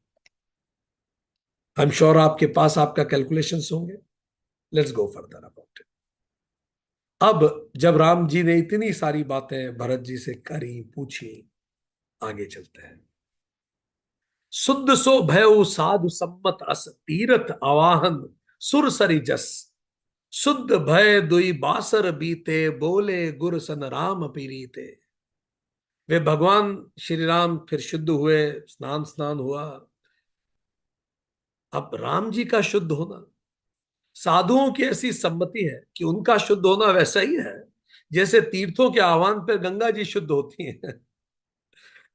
आई एम श्योर आपके पास आपका कैलकुलेशंस होंगे। Let's go further about it. अब जब राम जी ने इतनी सारी बातें भरत जी से करी पूछी, आगे चलते हैं। शुद्ध सो भय साधु सम्मत अस तीरथ आवाहन सुर सरी जस, शुद्ध भय दुई बासर बीते बोले गुर सन राम पीरीते। वे भगवान श्री राम फिर शुद्ध हुए, स्नान स्नान हुआ। अब राम जी का शुद्ध होना, साधुओं की ऐसी सम्मति है कि उनका शुद्ध होना वैसा ही है जैसे तीर्थों के आह्वान पर गंगा जी शुद्ध होती हैं।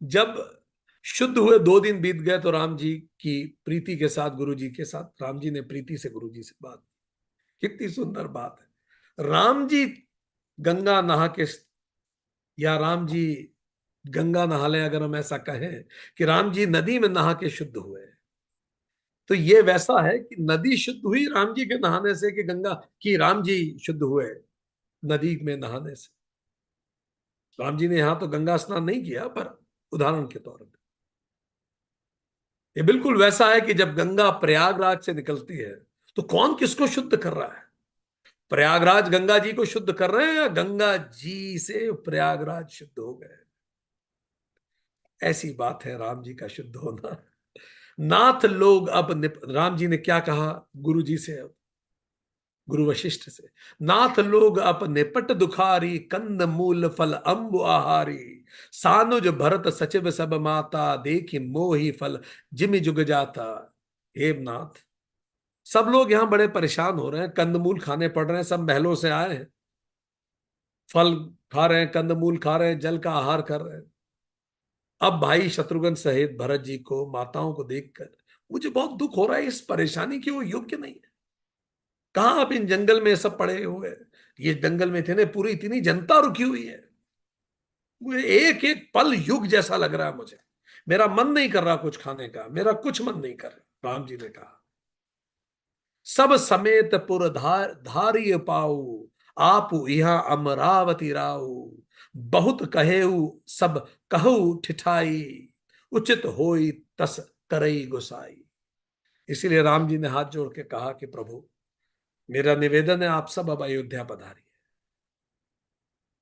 जब शुद्ध हुए 2 दिन बीत गए तो राम जी की प्रीति के साथ, गुरु जी के साथ, राम जी ने प्रीति से गुरु जी से बात। कितनी सुंदर बात है। राम जी गंगा नहा के, या राम जी गंगा नहा ले, अगर हम ऐसा कहें कि राम जी नदी में नहा के शुद्ध हुए, तो ये वैसा है कि नदी शुद्ध हुई राम जी के नहाने से कि गंगा की राम जी शुद्ध हुए नदी में नहाने से? राम जी ने यहां तो गंगा स्नान नहीं किया, पर उदाहरण के तौर पर ये बिल्कुल वैसा है कि जब गंगा प्रयागराज से निकलती है तो कौन किसको शुद्ध कर रहा है? प्रयागराज गंगा जी को शुद्ध कर रहे हैं या गंगा जी से प्रयागराज शुद्ध हो गए? ऐसी बात है राम जी का शुद्ध होना। नाथ लोग अब राम जी ने क्या कहा गुरु जी से, गुरु वशिष्ठ से? नाथ लोग अप निपट दुखारी, कंद मूल फल अम्बु आहारी, सानुज भरत सचिव सब माता, देखी मोही फल जिमि जुग जाता। हे नाथ, सब लोग यहां बड़े परेशान हो रहे हैं, कंदमूल खाने पड़ रहे हैं, सब महलों से आए हैं, फल खा रहे हैं, कंदमूल खा रहे हैं, जल का आहार कर रहे हैं। अब भाई शत्रुघ्न सहित भरत जी को, माताओं को देखकर मुझे बहुत दुख हो रहा है इस परेशानी की, वो योग्य नहीं है। कहां आप इन जंगल में सब पड़े हुए, ये जंगल में थे ना, पूरी इतनी जनता रुकी हुई है, मुझे एक एक पल युग जैसा लग रहा है मुझे, मेरा मन नहीं कर रहा कुछ खाने का, मेरा कुछ मन नहीं कर रहा। राम जी ने कहा सब समेत पुर धारिय पाऊ, आप यहाँ अमरावती राऊ, बहुत कहेऊ सब कहू ठिठाई, उचित होई तस करई गुसाई। इसीलिए राम जी ने हाथ जोड़ के कहा कि प्रभु, मेरा निवेदन है, आप सब अब अयोध्या पधारिए,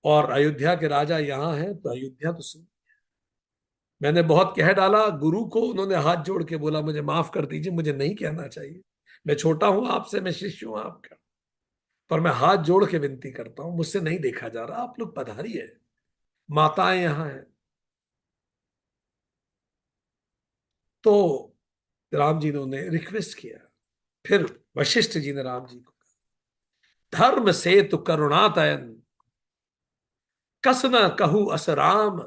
और अयोध्या के राजा यहां हैं तो अयोध्या तो सुन। मैंने बहुत कह डाला, गुरु को उन्होंने हाथ जोड़ के बोला मुझे माफ कर दीजिए, मुझे नहीं कहना चाहिए, मैं छोटा हूं आपसे, मैं शिष्य हूं आपका, पर मैं हाथ जोड़ के विनती करता हूं, मुझसे नहीं देखा जा रहा, आप लोग पधारिए, माताएं यहां हैं। तो राम जी ने उन्हें रिक्वेस्ट किया। फिर वशिष्ठ जी ने राम जी को, धर्म से तु करुणातयन, कस न कहू अस राम,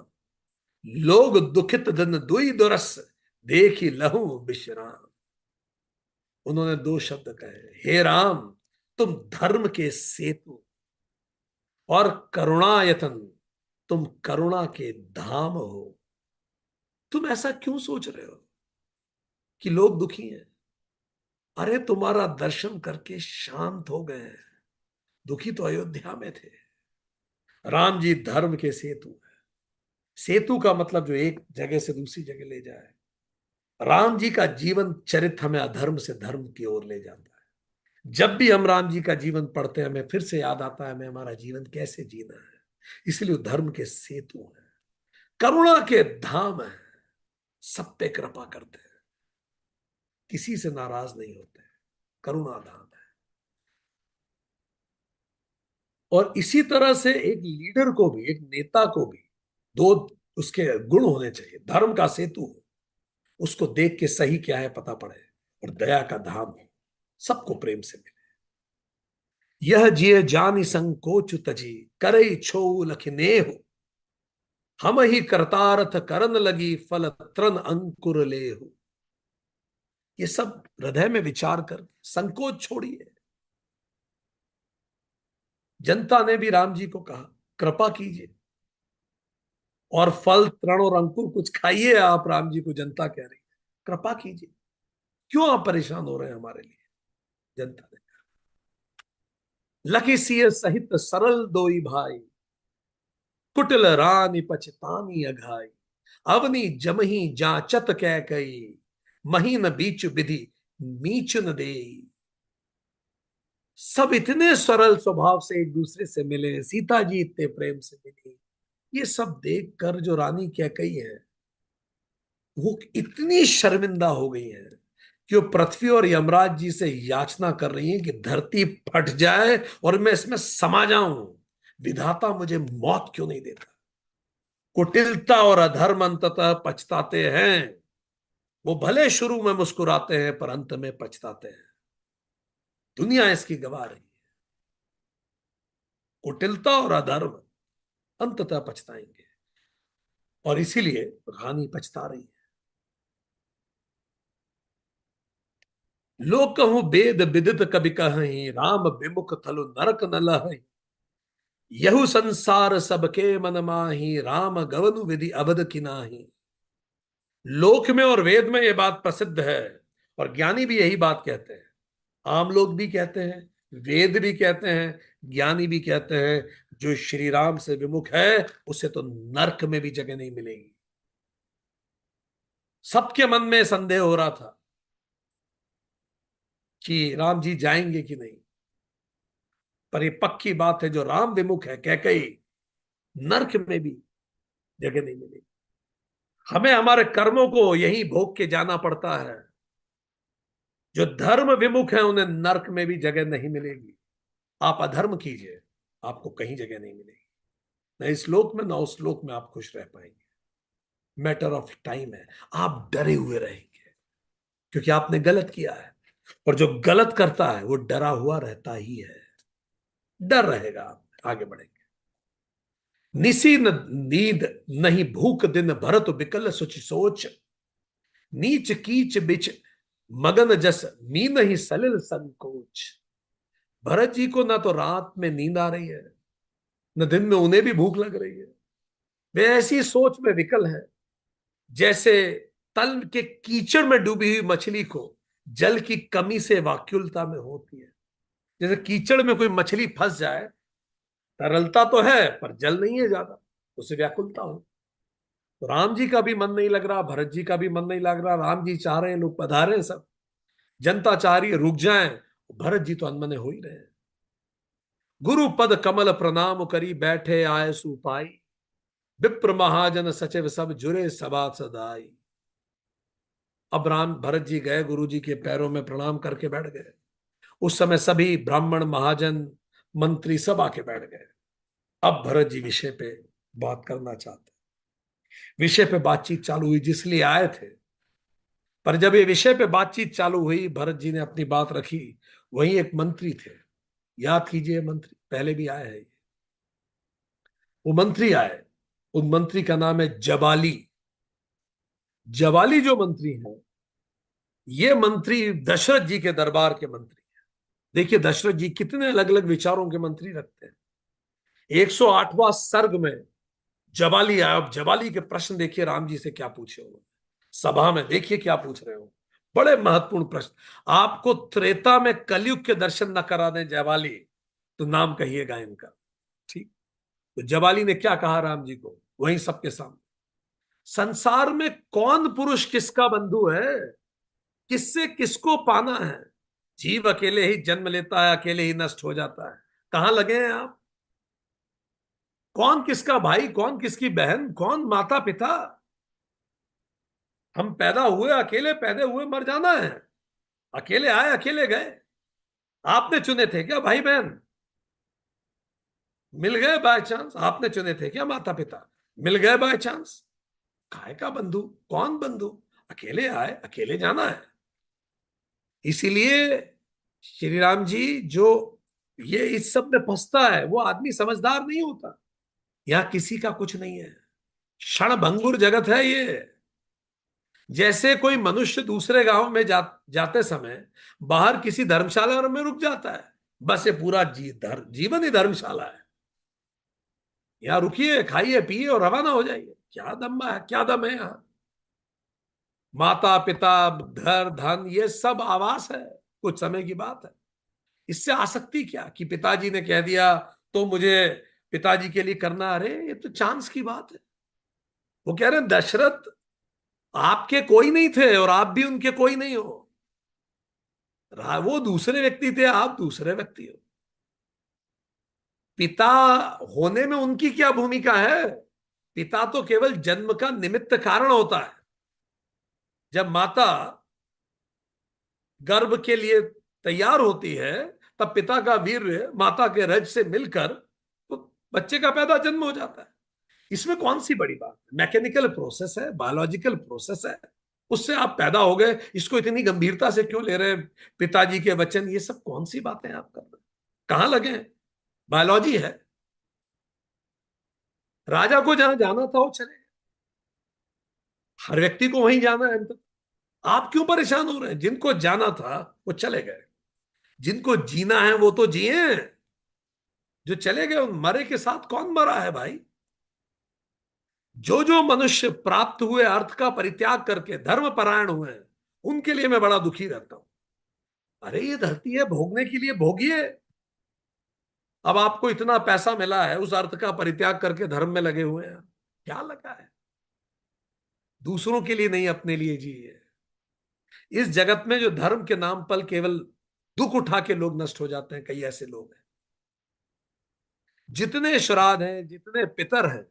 लोग दुखित दिन दुई दुरस, देखी लहू विश्राम। उन्होंने दो शब्द कहे, हे राम, तुम धर्म के सेतु, और करुणायतन, तुम करुणा के धाम हो। तुम ऐसा क्यों सोच रहे हो कि लोग दुखी हैं? अरे तुम्हारा दर्शन करके शांत हो गए हैं, दुखी तो अयोध्या में थे। राम जी धर्म के सेतु है। सेतु का मतलब जो एक जगह से दूसरी जगह ले जाए। राम जी का जीवन चरित्र हमें अधर्म से धर्म की ओर ले जाता है। जब भी हम राम जी का जीवन पढ़ते हैं, हमें फिर से याद आता है हमें हमारा जीवन कैसे जीना है। इसलिए धर्म के सेतु है, करुणा के धाम है, सब पे कृपा करते हैं, किसी से नाराज नहीं होते, करुणा धाम है। और इसी तरह से एक लीडर को भी, एक नेता को भी दो उसके गुण होने चाहिए। धर्म का सेतु हो, उसको देख के सही क्या है पता पड़े, और दया का धाम हो, सबको प्रेम से मिले। यह जिय जानि संकोच तजी, करई छो लखिने हो, हम ही करतारथ करन लगी, फल त्रन अंकुर ले हो। ये सब हृदय में विचार कर संकोच छोड़िए। जनता ने भी राम जी को कहा कृपा कीजिए, और फल तृण और अंकुर कुछ खाइए आप, राम जी को जनता कह रही है कृपा कीजिए, क्यों आप परेशान हो रहे हैं हमारे लिए। जनता ने, लखी सिय सहित सरल दोई भाई, कुटिल रानी पछतानी अघाई, अवनी जमही जाचत कै कई, महीन बीच विधि मीच न दे। सब इतने सरल स्वभाव से एक दूसरे से मिले, सीता जी इतने प्रेम से मिली। ये सब देखकर जो रानी कैकई है, वो इतनी शर्मिंदा हो गई है कि वो पृथ्वी और यमराज जी से याचना कर रही है कि धरती फट जाए और मैं इसमें समा जाऊं, विधाता मुझे मौत क्यों नहीं देता। कुटिलता और अधर्म अंततः पछताते हैं, वो भले शुरू में मुस्कुराते हैं पर अंत में पछताते हैं। दुनिया इसकी गवाह रही है। कुटिलता और अधर्म अंततः पछताएंगे, और इसीलिए रानी पछता रही है। लोक कहूं वेद विदित कवि कहीं, राम विमुख थलु नरक न लहई, यहु संसार सबके मन माही, राम गवनु विधि अवध की नाही। लोक में और वेद में यह बात प्रसिद्ध है, और ज्ञानी भी यही बात कहते हैं। आम लोग भी कहते हैं, वेद भी कहते हैं, ज्ञानी भी कहते हैं, जो श्री राम से विमुख है उसे तो नरक में भी जगह नहीं मिलेगी। सबके मन में संदेह हो रहा था कि राम जी जाएंगे कि नहीं, पर ये पक्की बात है, जो राम विमुख है कैकई, नरक में भी जगह नहीं मिलेगी। हमें हमारे कर्मों को यही भोग के जाना पड़ता है। जो धर्म विमुख है उन्हें नरक में भी जगह नहीं मिलेगी। आप अधर्म कीजिए, आपको कहीं जगह नहीं मिलेगी, न इस लोक में न उस लोक में आप खुश रह पाएंगे। मैटर ऑफ टाइम है, आप डरे हुए रहेंगे क्योंकि आपने गलत किया है, और जो गलत करता है वो डरा हुआ रहता ही है। डर रहेगा, आप आगे बढ़ेंगे। निसी न नींद नहीं भूख दिन भरत बिकल सुच सोच, नीच कीच बिच मगन जस मीन ही सलिल संकोच। भरत जी को ना तो रात में नींद आ रही है, न दिन में उन्हें भी भूख लग रही है। वे ऐसी सोच में विकल है जैसे तल के कीचड़ में डूबी हुई मछली को जल की कमी से व्याकुलता में होती है। जैसे कीचड़ में कोई मछली फंस जाए, तरलता तो है पर जल नहीं है ज्यादा, उसे व्याकुलता हो। तो राम जी का भी मन नहीं लग रहा, भरत जी का भी मन नहीं लग रहा। राम जी चाह रहे हैं लोग पधारे, सब जनता चाह रही है रुक जाएं, भरत जी तो अनमने हो ही रहे हैं। गुरु पद कमल प्रणाम करी बैठे आए सुपाई, विप्र महाजन सचिव सब जुरे सभा सदाई। अब राम भरत जी गए, गुरु जी के पैरों में प्रणाम करके बैठ गए। उस समय सभी ब्राह्मण महाजन मंत्री सब आके बैठ गए। अब भरत जी विषय पे बात करना चाहते, विषय पे बातचीत चालू हुई जिसलिए आए थे। पर जब ये विषय पे बातचीत चालू हुई, भरत जी ने अपनी बात रखी। वहीं एक मंत्री थे, याद कीजिए, मंत्री पहले भी आए हैं। वो मंत्री आए, उन मंत्री का नाम है जबाली। जबाली जो मंत्री हैं, ये मंत्री दशरथ जी के दरबार के मंत्री हैं। देखिए दशरथ जी कितने अलग अलग विचारों के मंत्री रखते हैं। 108वां सर्ग में जबाली आया। अब जबाली के प्रश्न देखिए राम जी से क्या पूछे हो, सभा में देखिए क्या पूछ रहे हो, बड़े महत्वपूर्ण प्रश्न। आपको त्रेता में कलयुग के दर्शन न करा दें जबाली, तो नाम कहिएगा इनका। ठीक। तो जबाली ने क्या कहा राम जी को, वहीं सबके सामने, संसार में कौन पुरुष किसका बंधु है, किससे किसको पाना है। जीव अकेले ही जन्म लेता है, अकेले ही नष्ट हो जाता है। कहां लगे हैं आप, कौन किसका भाई, कौन किसकी बहन, कौन माता पिता। हम पैदा हुए अकेले, पैदा हुए मर जाना है। अकेले आए अकेले गए। आपने चुने थे क्या भाई बहन, मिल गए बाय चांस। आपने चुने थे क्या माता पिता, मिल गए बाय चांस। काय का बंधु, कौन बंधु, अकेले आए अकेले जाना है। इसीलिए श्री राम जी जो ये इस सब में फंसता है, वो आदमी समझदार नहीं होता। यहां किसी का कुछ नहीं है, क्षण भंगुर जगत है ये। जैसे कोई मनुष्य दूसरे गांव में जाते समय बाहर किसी धर्मशाला में रुक जाता है, बस ये पूरा जीवन ही धर्मशाला है। यहाँ रुकिए, खाइए पिए और रवाना हो जाइए। क्या दम है, क्या दम है यहाँ। माता पिता, घर धन, ये सब आवास है, कुछ समय की बात है। इससे आसक्ति क्या कि पिताजी ने कह दिया तो मुझे पिताजी के लिए करना। अरे ये तो चांस की बात है। वो कह रहे हैं दशरथ आपके कोई नहीं थे और आप भी उनके कोई नहीं हो। वो दूसरे व्यक्ति थे, आप दूसरे व्यक्ति हो। पिता होने में उनकी क्या भूमिका है। पिता तो केवल जन्म का निमित्त कारण होता है। जब माता गर्भ के लिए तैयार होती है, तब पिता का वीर्य माता के रज से मिलकर तो बच्चे का पैदा जन्म हो जाता है। इसमें कौन सी बड़ी बात है, मैकेनिकल प्रोसेस है, बायोलॉजिकल प्रोसेस है। उससे आप पैदा हो गए, इसको इतनी गंभीरता से क्यों ले रहे हैं। पिताजी के वचन, ये सब कौन सी बातें आप कर रहे हैं, कहां लगे हैं। बायोलॉजी है। राजा को जहां जाना था वो चले गए। हर व्यक्ति को वहीं जाना है अंत। आप क्यों परेशान हो रहे हैं, जिनको जाना था वो चले गए। जिनको जीना है वो तो जिए। जो चले गए उन मरे के साथ कौन मरा है भाई। जो जो मनुष्य प्राप्त हुए अर्थ का परित्याग करके धर्म परायण हुए हैं, उनके लिए मैं बड़ा दुखी रहता हूं। अरे ये धरती है, भोगने के लिए भोगिए। अब आपको इतना पैसा मिला है, उस अर्थ का परित्याग करके धर्म में लगे हुए हैं, क्या लगा है। दूसरों के लिए नहीं, अपने लिए जिए। इस जगत में जो धर्म के नाम पर केवल दुख उठा के लोग नष्ट हो जाते हैं, कई ऐसे लोग हैं। जितने श्राद्ध हैं, जितने पितर हैं,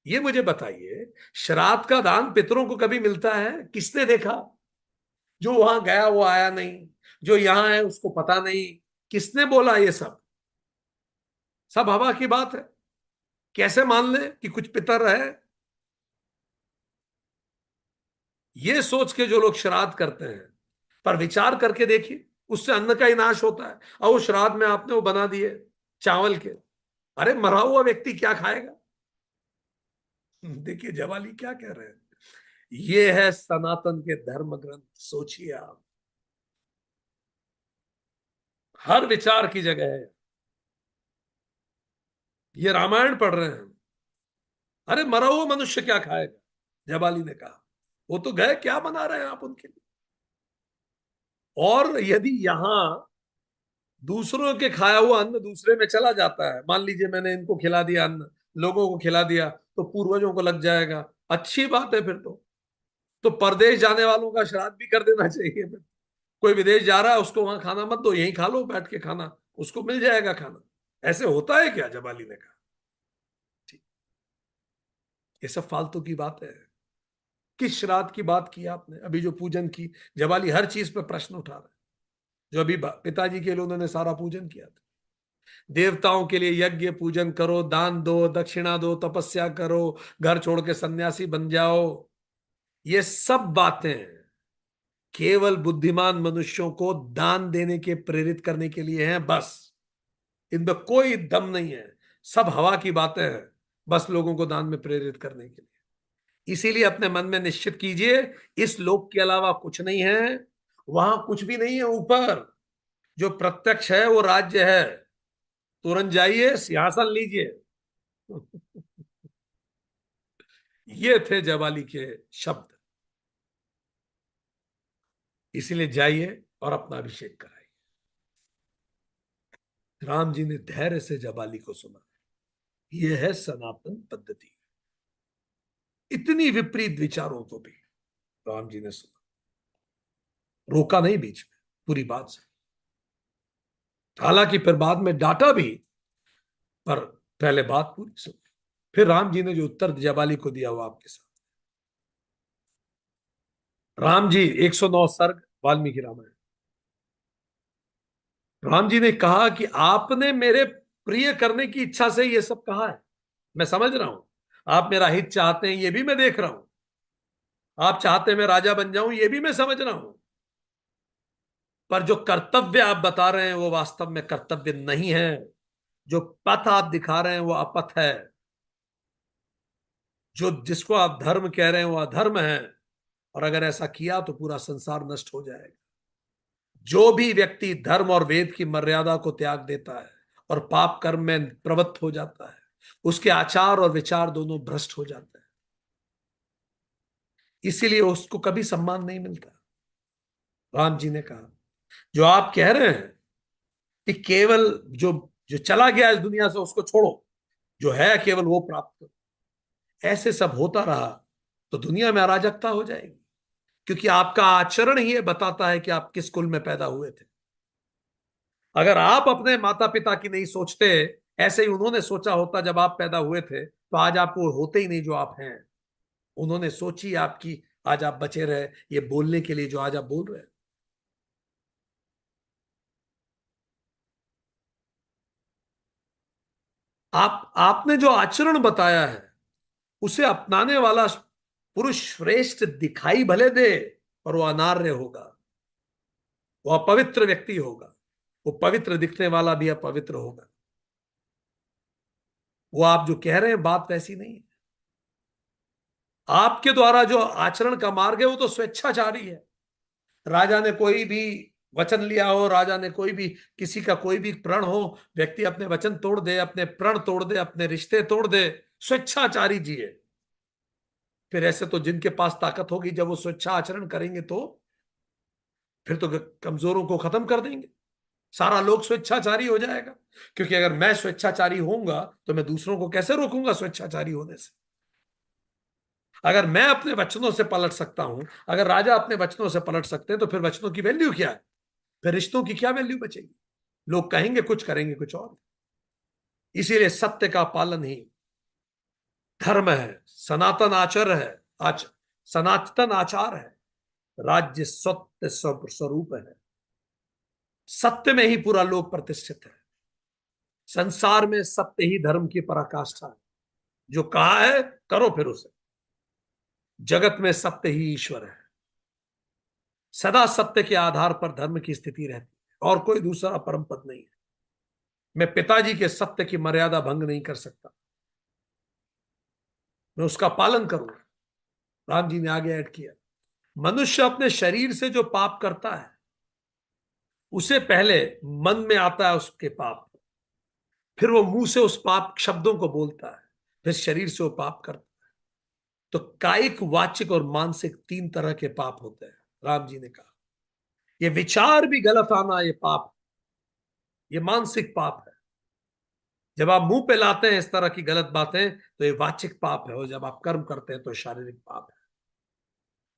ये मुझे बताइए, श्राद्ध का दान पितरों को कभी मिलता है, किसने देखा। जो वहां गया वो आया नहीं, जो यहां है उसको पता नहीं। किसने बोला ये सब, सब हवा की बात है। कैसे मान ले कि कुछ पितर है। ये सोच के जो लोग श्राद्ध करते हैं, पर विचार करके देखिए, उससे अन्न का ही नाश होता है। और वो श्राद्ध में आपने वो बना दिए चावल के। अरे मरा हुआ व्यक्ति क्या खाएगा। देखिए जवाली क्या कह रहे हैं। ये है सनातन के धर्म ग्रंथ, सोचिए आप। हर विचार की जगह है। ये रामायण पढ़ रहे हैं। अरे मरा हुआ मनुष्य क्या खाएगा, जबाली ने कहा। वो तो गए, क्या बना रहे हैं आप उनके लिए। और यदि यहां दूसरों के खाया हुआ अन्न दूसरे में चला जाता है, मान लीजिए मैंने इनको खिला दिया अन्न, लोगों को खिला दिया, तो पूर्वजों को लग जाएगा, अच्छी बात है फिर तो परदेश जाने वालों का श्राद्ध भी कर देना चाहिए फिर। कोई विदेश जा रहा है, उसको वहां खाना मत दो, यहीं खा लो बैठ के खाना, उसको मिल जाएगा खाना। ऐसे होता है क्या? जबाली ने कहा। ठीक, ये सब फालतू की बात है। किस श्राद्ध की बात की आपने अभी जो पूजन की? जबाली हर चीज पर प्रश्न उठा रहा है। जो अभी पिताजी के लिए उन्होंने सारा पूजन किया था, देवताओं के लिए यज्ञ पूजन करो, दान दो, दक्षिणा दो, तपस्या करो, घर छोड़ के सन्यासी बन जाओ, ये सब बातें केवल बुद्धिमान मनुष्यों को दान देने के प्रेरित करने के लिए हैं बस। इनमें कोई दम नहीं है, सब हवा की बातें हैं, बस लोगों को दान में प्रेरित करने के लिए। इसीलिए अपने मन में निश्चित कीजिए, इस लोक के अलावा कुछ नहीं है, वहां कुछ भी नहीं है ऊपर। जो प्रत्यक्ष है वो राज्य है। तुरंत जाइए, सिंहासन लीजिए। ये थे जवाली के शब्द। इसीलिए जाइए और अपना अभिषेक कराइए। राम जी ने धैर्य से जबाली को सुना। यह है सनातन पद्धति। इतनी विपरीत विचारों को भी राम जी ने सुना, रोका नहीं बीच में, पूरी बात से। हालांकि फिर बाद में डांटा भी, पर पहले बात पूरी सुनी। फिर राम जी ने जो उत्तर जबाली को दिया वो आपके साथ। राम जी 109 सर्ग वाल्मीकि रामायण। राम जी ने कहा कि आपने मेरे प्रिय करने की इच्छा से ये सब कहा है, मैं समझ रहा हूं। आप मेरा हित चाहते हैं, ये भी मैं देख रहा हूं। आप चाहते हैं मैं राजा बन जाऊं, ये भी मैं समझ रहा हूं। पर जो कर्तव्य आप बता रहे हैं वो वास्तव में कर्तव्य नहीं है। जो पथ आप दिखा रहे हैं वो अपथ है। जो जिसको आप धर्म कह रहे हैं वो अधर्म है। और अगर ऐसा किया तो पूरा संसार नष्ट हो जाएगा। जो भी व्यक्ति धर्म और वेद की मर्यादा को त्याग देता है और पाप कर्म में प्रवृत्त हो जाता है, उसके आचार और विचार दोनों भ्रष्ट हो जाते हैं। इसीलिए उसको कभी सम्मान नहीं मिलता। राम जी ने कहा, जो आप कह रहे हैं कि केवल जो जो चला गया इस दुनिया से उसको छोड़ो, जो है केवल वो प्राप्त करो, ऐसे सब होता रहा तो दुनिया में अराजकता हो जाएगी। क्योंकि आपका आचरण ही ये बताता है कि आप किस कुल में पैदा हुए थे। अगर आप अपने माता पिता की नहीं सोचते, ऐसे ही उन्होंने सोचा होता जब आप पैदा हुए थे, तो आज आप वो होते ही नहीं जो आप हैं। उन्होंने सोची आपकी, आज आप बचे रहे ये बोलने के लिए जो आज आप बोल रहे हैं। आपने जो आचरण बताया है उसे अपनाने वाला पुरुष श्रेष्ठ दिखाई भले दे, पर वो अनार्य होगा, वो अपवित्र व्यक्ति होगा। वो पवित्र दिखने वाला भी अपवित्र होगा। वो आप जो कह रहे हैं बात वैसी नहीं है। आपके द्वारा जो आचरण का मार्ग है वो तो स्वेच्छाचारी है। राजा ने कोई भी वचन लिया हो, राजा ने कोई भी किसी का कोई भी प्रण हो, व्यक्ति अपने वचन तोड़ दे, अपने प्रण तोड़ दे, अपने रिश्ते तोड़ दे, स्वेच्छाचारी जिए। फिर ऐसे तो जिनके पास ताकत होगी, जब वो स्वेच्छा आचरण करेंगे तो फिर तो कमजोरों को खत्म कर देंगे। सारा लोग स्वेच्छाचारी हो जाएगा। क्योंकि अगर मैं स्वेच्छाचारी होऊंगा तो मैं दूसरों को कैसे रोकूंगा स्वेच्छाचारी होने से? अगर मैं अपने वचनों से पलट सकता हूं, अगर राजा अपने वचनों से पलट सकते हैं, तो फिर वचनों की वैल्यू क्या है? फिर रिश्तों की क्या वैल्यू बचेगी? लोग कहेंगे कुछ, करेंगे कुछ और। इसीलिए सत्य का पालन ही धर्म है, सनातन आचार है। सनातन आचार है, राज्य सत्य स्वरूप है। सत्य में ही पूरा लोक प्रतिष्ठित है। संसार में सत्य ही धर्म की पराकाष्ठा है। जो कहा है करो फिर उसे। जगत में सत्य ही ईश्वर है। सदा सत्य के आधार पर धर्म की स्थिति रहती है, और कोई दूसरा परम पद नहीं है। मैं पिताजी के सत्य की मर्यादा भंग नहीं कर सकता, मैं उसका पालन करूंगा। राम जी ने आगे ऐड किया, मनुष्य अपने शरीर से जो पाप करता है उसे पहले मन में आता है उसके पाप, फिर वो मुंह से उस पाप शब्दों को बोलता है, फिर शरीर से वो पाप करता है। तो कायिक, वाचिक और मानसिक 3 तरह के पाप होते हैं। राम जी ने कहा ये विचार भी गलत आना ये पाप, ये मानसिक पाप है। जब आप मुंह पे लाते हैं इस तरह की गलत बातें तो ये वाचिक पाप है, और जब आप कर्म करते हैं तो शारीरिक पाप है।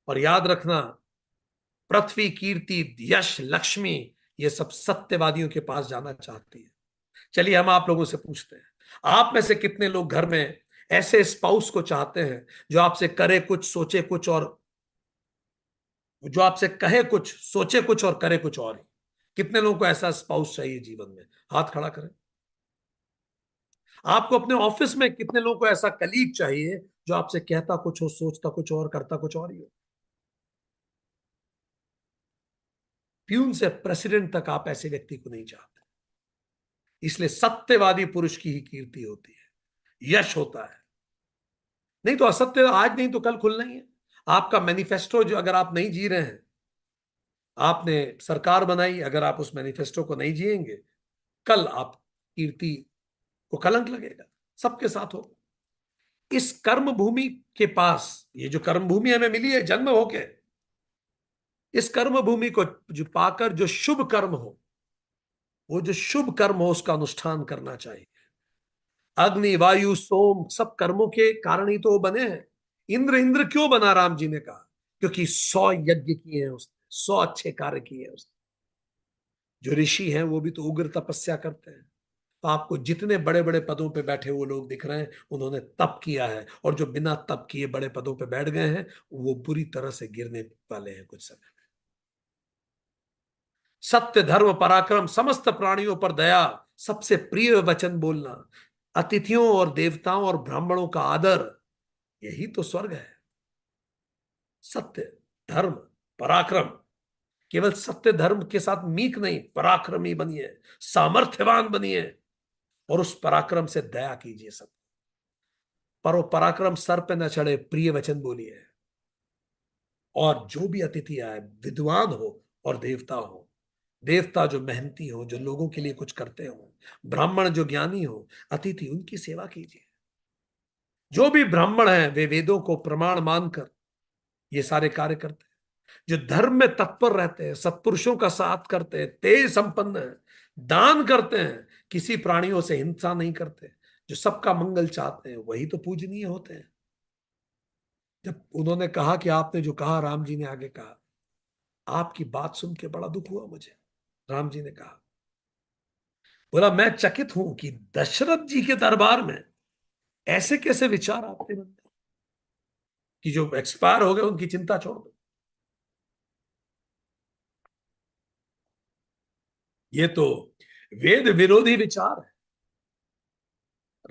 और याद रखना, पृथ्वी, कीर्ति, यश, लक्ष्मी, ये सब सत्यवादियों के पास जाना चाहती है। चलिए हम आप लोगों से पूछते हैं, आप में से कितने लोग घर में ऐसे स्पाउस को चाहते हैं जो आपसे करे कुछ, सोचे कुछ, और जो आपसे कहे कुछ, सोचे कुछ और करे कुछ और ही? कितने लोगों को ऐसा स्पाउस चाहिए जीवन में? हाथ खड़ा करें। आपको अपने ऑफिस में कितने लोगों को ऐसा कलीग चाहिए जो आपसे कहता कुछ हो, सोचता कुछ और, करता कुछ और ही हो? प्यून से प्रेसिडेंट तक आप ऐसे व्यक्ति को नहीं चाहते। इसलिए सत्यवादी पुरुष की ही कीर्ति होती है, यश होता है। नहीं तो असत्य आज नहीं तो कल खुलना ही है। आपका मैनिफेस्टो जो अगर आप नहीं जी रहे हैं, आपने सरकार बनाई, अगर आप उस मैनिफेस्टो को नहीं जिएंगे, कल आप कीर्ति को कलंक लगेगा, सबके साथ हो। इस कर्म भूमि के पास, ये जो कर्म भूमि हमें मिली है जन्म होके, इस कर्म भूमि को जो पाकर जो शुभ कर्म हो, वो जो शुभ कर्म हो उसका अनुष्ठान करना चाहिए। अग्नि, वायु, सोम, सब कर्मों के कारण ही तो वो बने हैं। इंद्र इंद्र क्यों बना? राम जी ने कहा क्योंकि 100 यज्ञ किए हैं उसने, 100 अच्छे कार्य किए हैं उसने। जो ऋषि हैं वो भी तो उग्र तपस्या करते हैं। तो आपको जितने बड़े बड़े पदों पे बैठे हुए लोग दिख रहे हैं, उन्होंने तप किया है, और जो बिना तप किए बड़े पदों पे बैठ गए हैं वो बुरी तरह से गिरने वाले हैं कुछ समय। सत्य, धर्म, पराक्रम, समस्त प्राणियों पर दया, सबसे प्रिय वचन बोलना, अतिथियों और देवताओं और ब्राह्मणों का आदर, यही तो स्वर्ग है। सत्य, धर्म, पराक्रम। केवल सत्य धर्म के साथ मीक नहीं, पराक्रमी बनिए, सामर्थ्यवान बनिए, और उस पराक्रम से दया कीजिए सब। पर वो पराक्रम सर पे न चढ़े, प्रिय वचन बोलिए। और जो भी अतिथि आए, विद्वान हो और देवता हो, देवता जो मेहनती हो, जो लोगों के लिए कुछ करते हो, ब्राह्मण जो ज्ञानी हो, अतिथि उनकी सेवा कीजिए। जो भी ब्राह्मण हैं वे वेदों को प्रमाण मानकर ये सारे कार्य करते हैं। जो धर्म में तत्पर रहते हैं, सत्पुरुषों का साथ करते हैं, तेज संपन्न है, दान करते हैं, किसी प्राणियों से हिंसा नहीं करते, जो सबका मंगल चाहते हैं, वही तो पूजनीय होते हैं। जब उन्होंने कहा कि आपने जो कहा, राम जी ने आगे कहा, आपकी बात सुन के बड़ा दुख हुआ मुझे। राम जी ने कहा, बोला मैं चकित हूं कि दशरथ जी के दरबार में ऐसे कैसे विचार आपके मन में कि जो एक्सपायर हो गए उनकी चिंता छोड़ दो। ये तो वेद विरोधी विचार है।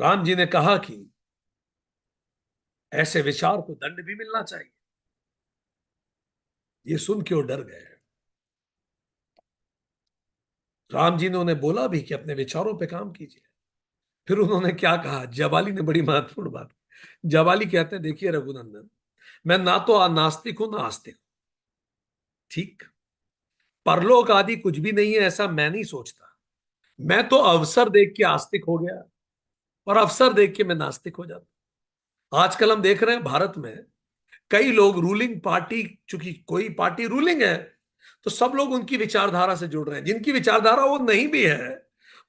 राम जी ने कहा कि ऐसे विचार को दंड भी मिलना चाहिए। ये सुन के वो डर गए। राम जी ने उन्हें बोला भी कि अपने विचारों पे काम कीजिए। फिर उन्होंने क्या कहा, जबाली ने बड़ी महत्वपूर्ण बात की। जबाली कहते हैं, देखिए रघुनंदन, मैं ना तो नास्तिक हूं ना आस्तिक हूं, ठीक? परलोक आदि कुछ भी नहीं है ऐसा मैं नहीं सोचता। मैं तो अवसर देख के आस्तिक हो गया, और अवसर देख के मैं नास्तिक हो जाता। आजकल हम देख रहे हैं भारत में कई लोग रूलिंग पार्टी, चूंकि कोई पार्टी रूलिंग है तो सब लोग उनकी विचारधारा से जुड़ रहे हैं, जिनकी विचारधारा वो नहीं भी है,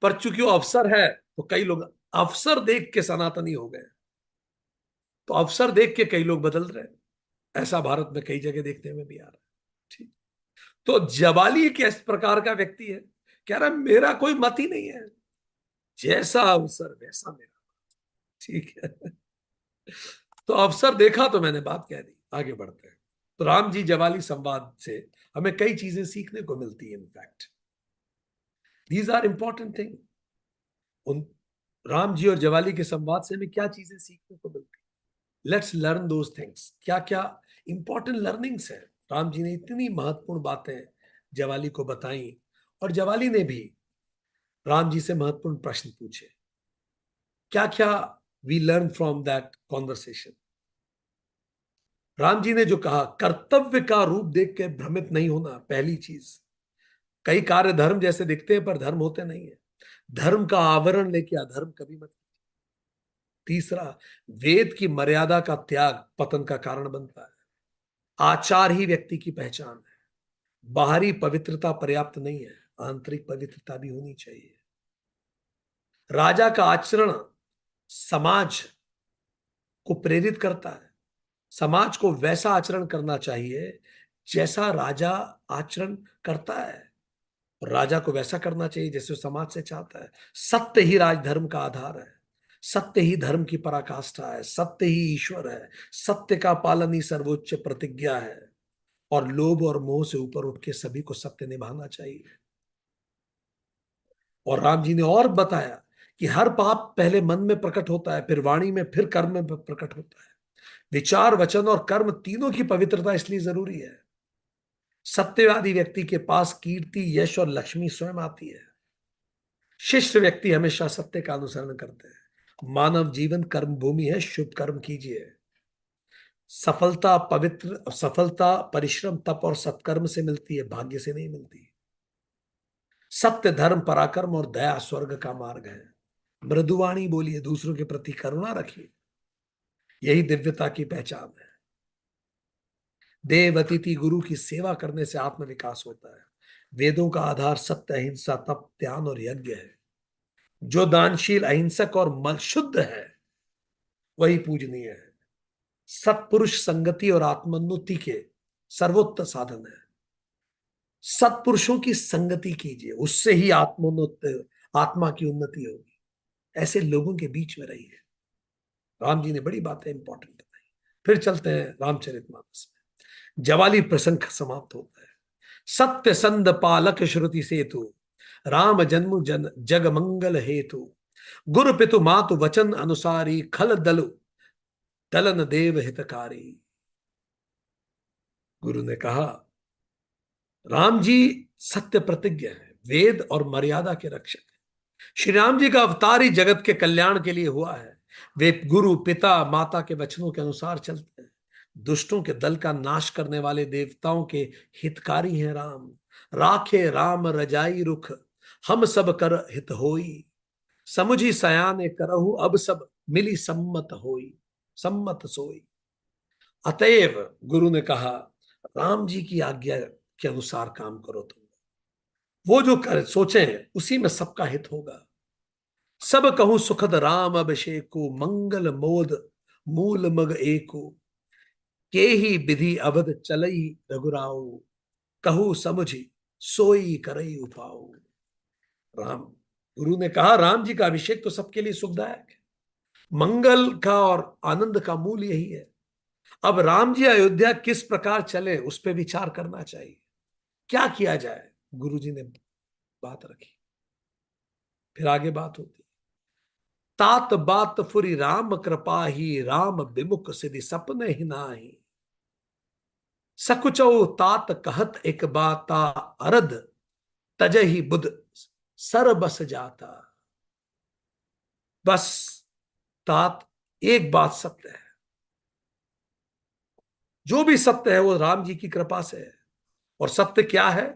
पर चूंकि वो अवसर है तो कई लोग अवसर देख के सनातनी हो गए। तो अवसर देख के कई लोग बदल रहे हैं। ऐसा भारत में कई जगह देखने में भी आ रहा है। ठीक। तो जवाली किस प्रकार का व्यक्ति है? कह रहा है मेरा कोई मत ही नहीं है, जैसा अवसर वैसा मेरा। ठीक है। तो अवसर देखा तो मैंने बात कह दी, आगे बढ़ते हैं। तो राम जी जवाली संवाद से हमें कई चीजें सीखने को मिलती है। In fact these are important thing. उन राम जी और जवाली के संवाद से हमें क्या चीजें सीखने को मिलती है? Let's learn those things. क्या क्या इंपॉर्टेंट लर्निंग्स है? राम जी ने इतनी महत्वपूर्ण बातें जवाली को बताई, और जवाली ने भी राम जी से महत्वपूर्ण प्रश्न पूछे। क्या क्या we learn from that conversation? Ram ji ने जो कहा, कर्तव्य का रूप देख के भ्रमित नहीं होना, पहली चीज। कई कार्य धर्म जैसे दिखते हैं पर धर्म होते नहीं है। धर्म का आवरण लेके अधर्म कभी मत। तीसरा, वेद की मर्यादा का त्याग पतन का कारण बनता है। आचार ही व्यक्ति की पहचान है। बाहरी पवित्रता पर्याप्त नहीं है, आंतरिक पवित्रता भी होनी चाहिए। राजा का आचरण समाज को प्रेरित करता है। समाज को वैसा आचरण करना चाहिए जैसा राजा आचरण करता है, राजा को वैसा करना चाहिए जैसे वो समाज से चाहता है। सत्य ही राजधर्म का आधार है, सत्य ही धर्म की पराकाष्ठा है, सत्य ही ईश्वर है, सत्य का पालन ही सर्वोच्च प्रतिज्ञा है। और लोभ और मोह से ऊपर उठ के सभी को सत्य निभाना चाहिए। और राम जी ने और बताया कि हर पाप पहले मन में प्रकट होता है, फिर वाणी में, फिर कर्म में प्रकट होता है। विचार, वचन और कर्म तीनों की पवित्रता इसलिए जरूरी है। सत्यवादी व्यक्ति के पास कीर्ति, यश और लक्ष्मी स्वयं आती है। शिष्ट व्यक्ति हमेशा सत्य का अनुसरण करते हैं। मानव जीवन कर्म भूमि है, शुभ कर्म कीजिए। सफलता परिश्रम, तप और सत्कर्म से मिलती है, भाग्य से नहीं मिलती। सत्य, धर्म, पराक्रम और दया स्वर्ग का मार्ग है। मृदुवाणी बोलिए, दूसरों के प्रति करुणा रखिए, यही दिव्यता की पहचान है। देव अतिथि गुरु की सेवा करने से आत्म विकास होता है। वेदों का आधार सत्य, अहिंसा, तप, ध्यान और यज्ञ है। जो दानशील, अहिंसक और मन शुद्ध है वही पूजनीय है। सत्पुरुष संगति और आत्मोन्नति के सर्वोत्तम साधन है। सत्पुरुषों की संगति कीजिए, उससे ही आत्मोन्नत आत्मा की उन्नति होगी। ऐसे लोगों के बीच में रहिए। राम जी ने बड़ी बातें इंपॉर्टेंट बताई। फिर चलते हैं रामचरितमानस में। जवाली प्रसंग समाप्त होता है। सत्य संध पालक श्रुति सेतु, राम जन्म जग मंगल हेतु। गुरु पितु मातु वचन अनुसारी, खल दलु दलन देव हितकारी। गुरु ने कहा, राम जी सत्य प्रतिज्ञ है, वेद और मर्यादा के रक्षक हैं। श्री राम जी का अवतार ही जगत के कल्याण के लिए हुआ है। वे गुरु, पिता, माता के वचनों के अनुसार चलते हैं। दुष्टों के दल का नाश करने वाले देवताओं के हितकारी हैं राम। राखे राम रजाई रुख, हम सब कर हित होई। समुझी सयाने करहु, अब सब मिली सम्मत होई, सम्मत सोई। अतएव गुरु ने कहा, राम जी की आज्ञा के अनुसार काम करो। तुम वो जो कर सोचे उसी में सबका हित होगा। सब कहूं सुखद राम अभिषेको, मंगल मोद मूल मग एको। के ही विधि अवध चलई रघुराऊ, कहू समझी सोई करई उपाऊ। राम गुरु ने कहा, राम जी का अभिषेक तो सबके लिए सुखदायक है, मंगल का और आनंद का मूल यही है। अब राम जी अयोध्या किस प्रकार चले उस पर विचार करना चाहिए। क्या किया जाए, गुरु जी ने बात रखी। फिर आगे बात होती। तात बात फुरी राम कृपा ही, राम विमुख सिद्धि सपने ही नाही। सकुचौ तात कहत एक बाता, अरद तजहि बुध सर बस जाता। बस तात एक बात सत्य है, जो भी सत्य है वो राम जी की कृपा से है। और सत्य क्या है?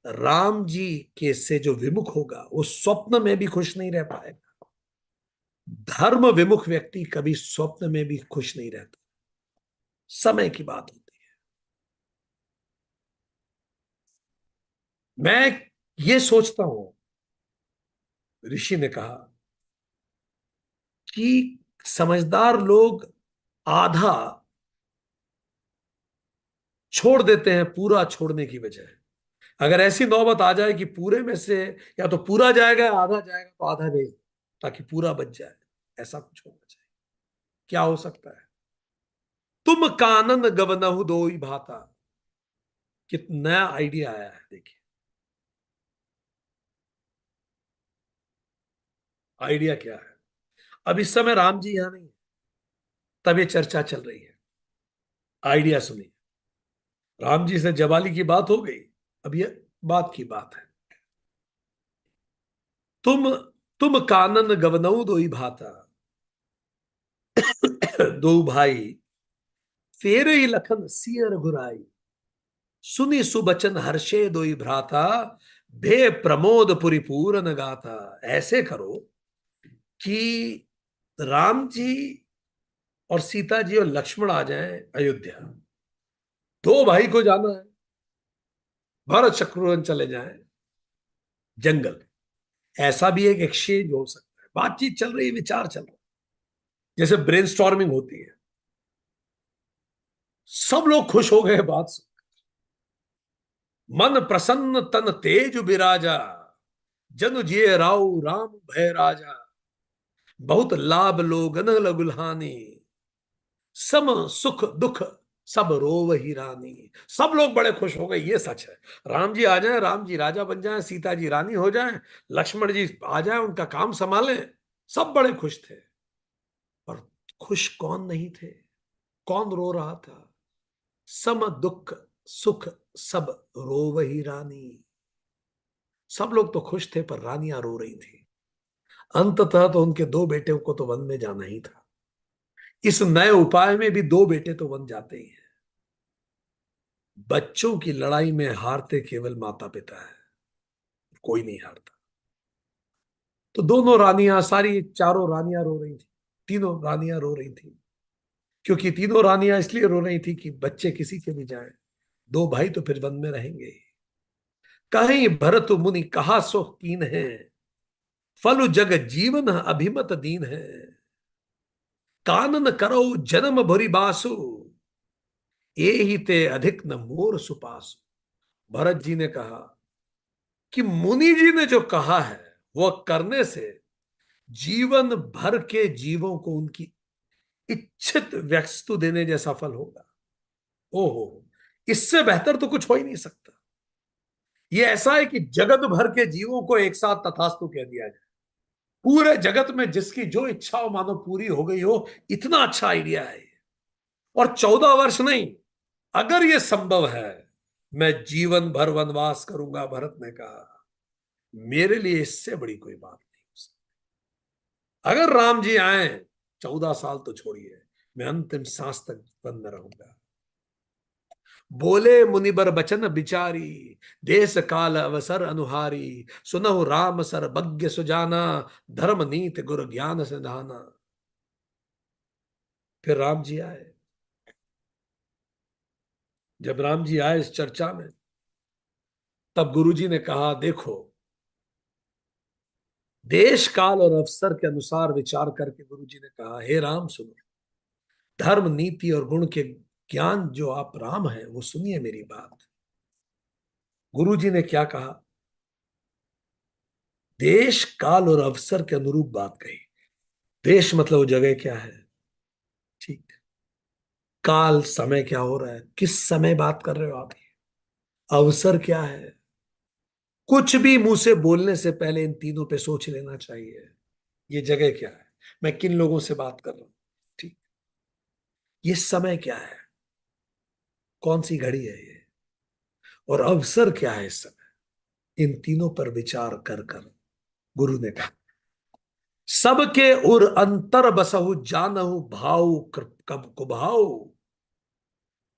राम जी के से जो विमुख होगा वो स्वप्न में भी खुश नहीं रह पाएगा। धर्म विमुख व्यक्ति कभी स्वप्न में भी खुश नहीं रहता। समय की बात होती है। मैं ये सोचता हूं, ऋषि ने कहा कि समझदार लोग आधा छोड़ देते हैं पूरा छोड़ने की बजाय। अगर ऐसी नौबत आ जाए कि पूरे में से या तो पूरा जाएगा या आधा जाएगा, तो आधा भेज दो ताकि पूरा बच जाए। ऐसा कुछ होना चाहिए। क्या हो सकता है? तुम कानन गवनहु दोई भाता। कितना नया आइडिया आया है, देखिए। आइडिया क्या है? अब इस समय राम जी यहां नहीं है, तब ये चर्चा चल रही है। आइडिया सुनिए। राम जी से जवाली की बात हो गई, अब ये बात की बात है। तुम तुम कानन गवनऊ दोई भाता, दो भाई फेरे ही लखन सियर घुराई। सुनी सुबचन हर्षे दोई भ्राता, भे प्रमोद पुरी पूरन गाथा। ऐसे करो कि राम जी और सीता जी और लक्ष्मण आ जाएं अयोध्या। दो भाई को जाना है, भरत शत्रुघ्न चले जाएं जंगल। ऐसा भी एक एक्सचेंज हो सकता है। बातचीत चल रही, विचार चल रहा, जैसे ब्रेनस्टॉर्मिंग होती है। सब लोग खुश हो गए बात सुन। मन प्रसन्न तन तेज बिराजा, जनु जिये राउ राम भय राजा। बहुत लाभ लोगन लगुल्हानी, सम सुख दुख सब रोव ही रानी। सब लोग बड़े खुश हो गए, ये सच है। राम जी आ जाएं, राम जी राजा बन जाएं, सीता जी रानी हो जाएं, लक्ष्मण जी आ जाएं, उनका काम संभालें। सब बड़े खुश थे। पर खुश कौन नहीं थे? कौन रो रहा था? सम दुख सुख सब रोव ही रानी। सब लोग तो खुश थे, पर रानियां रो रही थी। अंततः तो उनके दो बेटे को तो वन में जाना ही था। इस नए उपाय में भी दो बेटे तो वन जाते ही हैं। बच्चों की लड़ाई में हारते केवल माता पिता है, कोई नहीं हारता। तो दोनों रानियां, सारी चारों रानियां रो रही थी। तीनों रानियां रो रही थी, क्योंकि तीनों रानियां इसलिए रो रही थी कि बच्चे किसी के भी जाएं, दो भाई तो फिर वन में रहेंगे ही। कहीं भरत मुनि कहा सो कीन है, फल जग जीवन अभिमत दीन है। कानन करो जन्म भरी बासु, ए ही ते अधिक न मोर सुपासु। भरत जी ने कहा कि मुनि जी ने जो कहा है वह करने से जीवन भर के जीवों को उनकी इच्छित वस्तु देने जैसा फल होगा। ओहो, इससे बेहतर तो कुछ हो ही नहीं सकता। यह ऐसा है कि जगत भर के जीवों को एक साथ तथास्तु कह दिया जाए। पूरे जगत में जिसकी जो इच्छा हो मानो पूरी हो गई हो, इतना अच्छा आइडिया है। और 14 वर्ष नहीं, अगर यह संभव है, मैं जीवन भर वनवास करूंगा, भरत ने कहा। मेरे लिए इससे बड़ी कोई बात नहीं हो सकती। अगर राम जी आए, 14 साल तो छोड़िए, मैं अंतिम सांस तक वन में रहूंगा। बोले मुनिबर बचन बिचारी, देश काल अवसर अनुहारी। सुनहु राम सर बग्य सुजाना, धर्म नीति गुरु ज्ञान सिधाना। फिर राम जी आए। जब राम जी आए इस चर्चा में, तब गुरुजी ने कहा, देखो, देश काल और अवसर के अनुसार विचार करके गुरुजी ने कहा, हे राम सुनो, धर्म नीति और गुण के ज्ञान जो आप राम हैं, वो सुनिए मेरी बात। गुरुजी ने क्या कहा? देश काल और अवसर के अनुरूप बात कही। देश मतलब वो जगह क्या है, ठीक। काल समय क्या हो रहा है, किस समय बात कर रहे हो आप। अवसर क्या है, कुछ भी मुंह से बोलने से पहले इन तीनों पे सोच लेना चाहिए। ये जगह क्या है, मैं किन लोगों से बात कर रहा हूं, ठीक। ये समय क्या है, कौन सी घड़ी है ये, और अवसर क्या है इस समय। इन तीनों पर विचार कर कर गुरु ने कहा, सबके उर अंतर बसहु जानहु भाव कब कुभाव।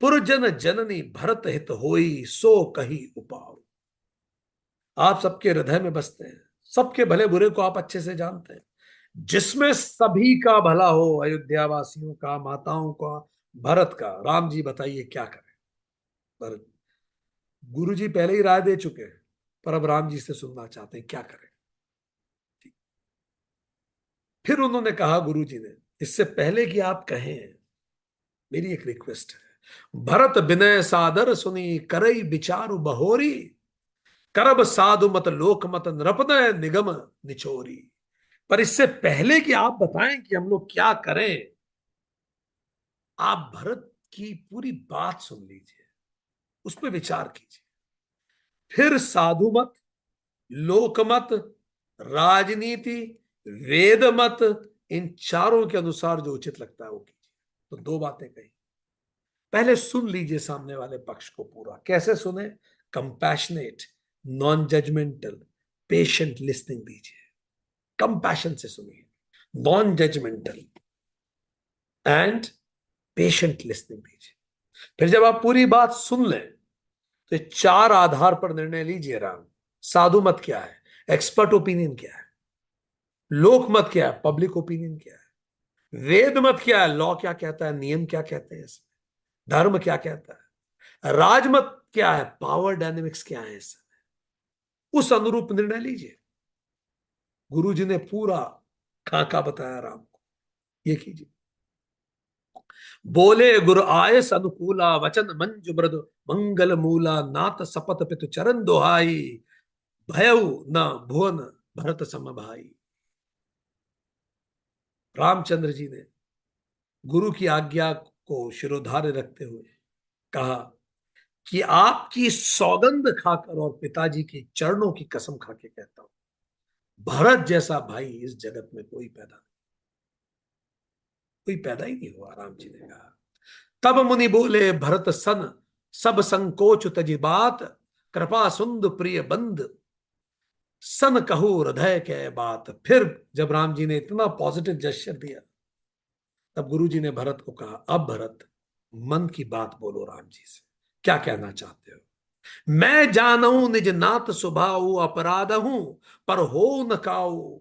पुरजन जननी भरत हित होई, सो कही उपाव। आप सबके हृदय में बसते हैं, सबके भले बुरे को आप अच्छे से जानते हैं। जिसमें सभी का भला हो, अयोध्या वासियों का, माताओं का, भरत का, राम जी बताइए क्या करें। भरत, गुरु जी पहले ही राय दे चुके हैं, पर अब राम जी से सुनना चाहते हैं क्या करें। फिर उन्होंने कहा, गुरु जी ने, इससे पहले कि आप कहें, मेरी एक रिक्वेस्ट है। भरत विनय सादर सुनी, करई विचारु बहोरी। करब साधु मत लोक मत नृपनय निगम निचोरी। पर इससे पहले कि आप बताएं कि हम लोग क्या करें, आप भरत की पूरी बात सुन लीजिए, उस पर विचार कीजिए। फिर साधु मत, लोक मत, राजनीति, वेद मत, इन चारों के अनुसार जो उचित लगता है वो कीजिए। तो दो बातें कही। पहले सुन लीजिए सामने वाले पक्ष को पूरा। कैसे सुने? Compassionate, non judgemental, patient listening दीजिए। कंपैशन से सुनिए, non judgemental and patient listening दीजिए। फिर जब आप पूरी बात सुन लें, तो चार आधार पर निर्णय लीजिए। राम, साधु मत क्या है, एक्सपर्ट ओपिनियन क्या है, लोक मत क्या है, पब्लिक ओपिनियन क्या है, वेद मत क्या है, लॉ क्या कहता है, नियम क्या कहते हैं इसमें, धर्म क्या कहता है, राजमत क्या है, पावर डायनेमिक्स क्या है इसमें। उस अनुरूप निर्णय लीजिए। गुरु जी ने पूरा खाका बताया राम को, ये कीजिए। बोले गुरु आयस अनुकूला, वचन मंजु मृदु मंगल मूला, नाथ सपत पितु चरण दोहाई, भयउ न भुवन भरत सम भाई। रामचंद्र जी ने गुरु की आज्ञा को शिरोधार्य रखते हुए कहा कि आपकी सौगंध खाकर और पिताजी के चरणों की कसम खा के कहता हूं, भरत जैसा भाई इस जगत में कोई पैदा ही नहीं हुआ। राम जी ने कहा। तब मुनि बोले भरत सन, सब संकोच तजी बात, कृपा सुंद प्रिय बंद, सन कहू हृदय के बात। फिर जब राम जी ने इतना पॉजिटिव जेस्चर दिया, तब गुरु जी ने भरत को कहा, अब भरत मन की बात बोलो राम जी से, क्या कहना चाहते हो। मैं जानू निज नाथ स्वभाव, अपराध हूं पर हो न काऊ,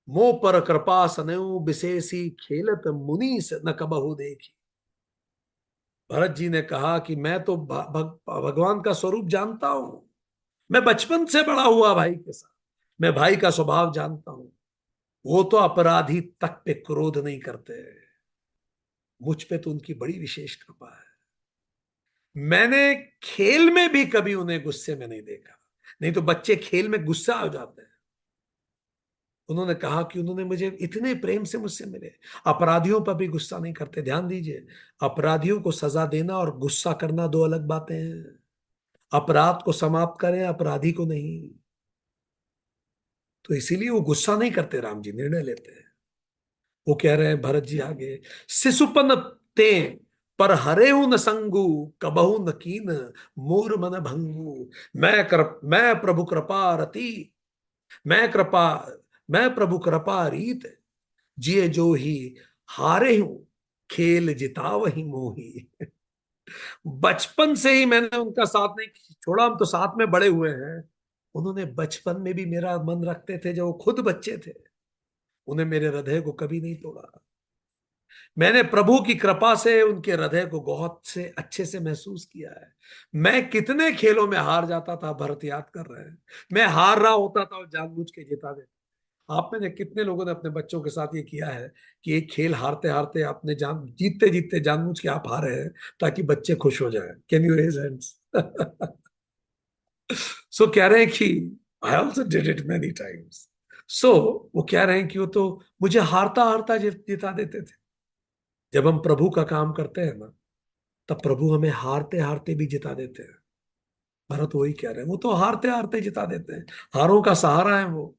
मोह पर कृपा सनऊ विशेषी, खेलत मुनि से न कबहु देखी। भरत जी ने कहा कि मैं तो भगवान का स्वरूप जानता हूं, मैं बचपन से बड़ा हुआ भाई के साथ, मैं भाई का स्वभाव जानता हूं। वो तो अपराधी तक पे क्रोध नहीं करते, मुझ पे तो उनकी बड़ी विशेष कृपा है। मैंने खेल में भी कभी उन्हें गुस्से में नहीं देखा, नहीं तो बच्चे खेल में गुस्सा हो जाते हैं। उन्होंने कहा कि उन्होंने मुझे इतने प्रेम से मुझसे मिले, अपराधियों पर भी गुस्सा नहीं करते। ध्यान दीजिए, अपराधियों को सजा देना और गुस्सा करना दो अलग बातें हैं। अपराध को समाप्त करें, अपराधी को नहीं। तो इसीलिए वो गुस्सा नहीं करते, राम जी निर्णय लेते हैं। वो कह रहे हैं भरत जी आगे, शिशुपन ते पर हरे न संगु, कबहु न कीन मोर मन भंगु। मैं प्रभु कृपा रति, मैं कृपा मैं प्रभु कृपा रीत, जिए जो ही हारे हूं, खेल जिताव ही मोही। बचपन से ही मैंने उनका साथ नहीं छोड़ा, हम तो साथ में बड़े हुए हैं। उन्होंने बचपन में भी मेरा मन रखते थे, जब वो खुद बच्चे थे। उन्हें मेरे हृदय को कभी नहीं तोड़ा। मैंने प्रभु की कृपा से उनके हृदय को बहुत से अच्छे से महसूस किया है। मैं कितने खेलों में हार जाता था, भरत याद कर रहे हैं। मैं हार रहा होता था और जानबूझ के जिता देता। आप में से कितने लोगों ने अपने बच्चों के साथ ये किया है कि एक खेल हारते हारते आपने जान जीतते जीतते जानबूझ के आप हारे हैं ताकि बच्चे खुश हो जाएं। Can you raise hands? So कह रहे हैं कि I also did it many times. So वो कह रहे हैं कि वो तो मुझे हारता हारता जिता देते थे। जब हम प्रभु का काम करते हैं ना, तब प्रभु हमें हारते हारते भी जिता देते हैं। भरत वही कह रहे हैं, वो तो हारते हारते जिता देते हैं, हारों का सहारा है वो।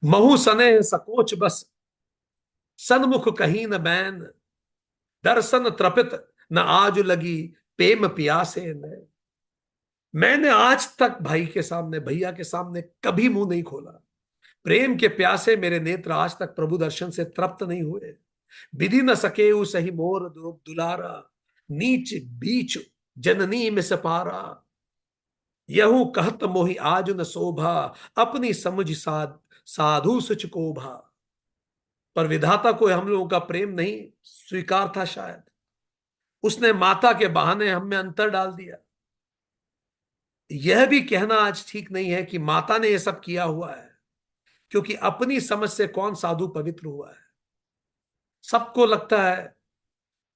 महु सने सकोच बस, सन्मुख कहीं न बैन, दर्शन त्रपित न आज लगी, प्रेम पियासे न। मैंने आज तक भाई के सामने, भैया के सामने कभी मुंह नहीं खोला। प्रेम के प्यासे मेरे नेत्र आज तक प्रभु दर्शन से तृप्त नहीं हुए। विधि न सके सही मोर दुलारा, नीच बीच जननी में सपारा। यहू कहत मोहि आज न शोभा, अपनी समझ साधु सुच को भा। पर विधाता को हम लोगों का प्रेम नहीं स्वीकार था शायद, उसने माता के बहाने हम में अंतर डाल दिया। यह भी कहना आज ठीक नहीं है कि माता ने यह सब किया हुआ है, क्योंकि अपनी समझ से कौन साधु पवित्र हुआ है। सबको लगता है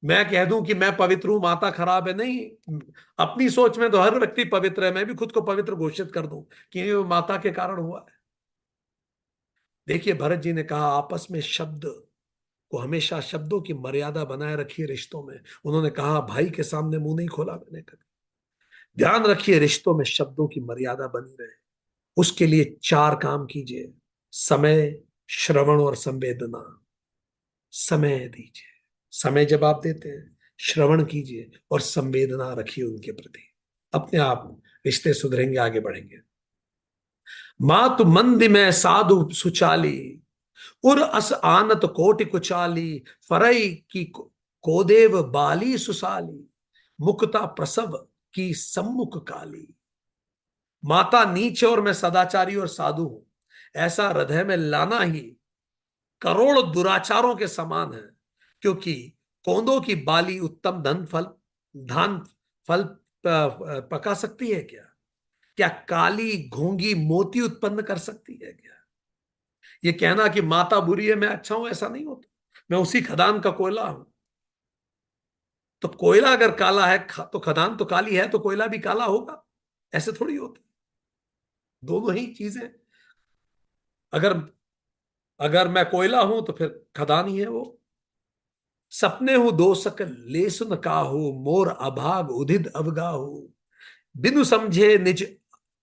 मैं कह दूं कि मैं पवित्र हूं, माता खराब है। नहीं, अपनी सोच में तो हर व्यक्ति पवित्र है। मैं भी खुद को पवित्र घोषित कर दूं कि ये माता के कारण हुआ है। देखिए, भरत जी ने कहा आपस में शब्द को हमेशा, शब्दों की मर्यादा बनाए रखिए रिश्तों में। उन्होंने कहा भाई के सामने मुंह नहीं खोला मैंने कभी। ध्यान रखिए रिश्तों में शब्दों की मर्यादा बनी रहे। उसके लिए चार काम कीजिए: समय, श्रवण और संवेदना। समय दीजिए, समय जब आप देते हैं, श्रवण कीजिए और संवेदना रखिए उनके प्रति। अपने आप रिश्ते सुधरेंगे, आगे बढ़ेंगे। मातु मंद में साधु सुचाली, उर अस आनत कोटि कुचाली, फरई की कोदेव बाली सुसाली, मुक्ता प्रसव की सम्मुख काली। माता नीच और मैं सदाचारी और साधु हूं, ऐसा हृदय में लाना ही करोड़ दुराचारों के समान है। क्योंकि कौंदों की बाली उत्तम धन फल पका सकती है क्या? क्या काली घोंगी मोती उत्पन्न कर सकती है क्या? ये कहना कि माता बुरी है मैं अच्छा हूं, ऐसा नहीं होता। मैं उसी खदान का कोयला हूं। तो कोयला अगर काला है तो खदान तो काली है, तो कोयला भी काला होगा, ऐसे थोड़ी होता। दोनों ही चीजें। अगर अगर मैं कोयला हूं तो फिर खदान ही है वो। सपने हूं दो सकल ले सुन काहू, मोर अभाग उदित अवगाहू, बिनु समझे निज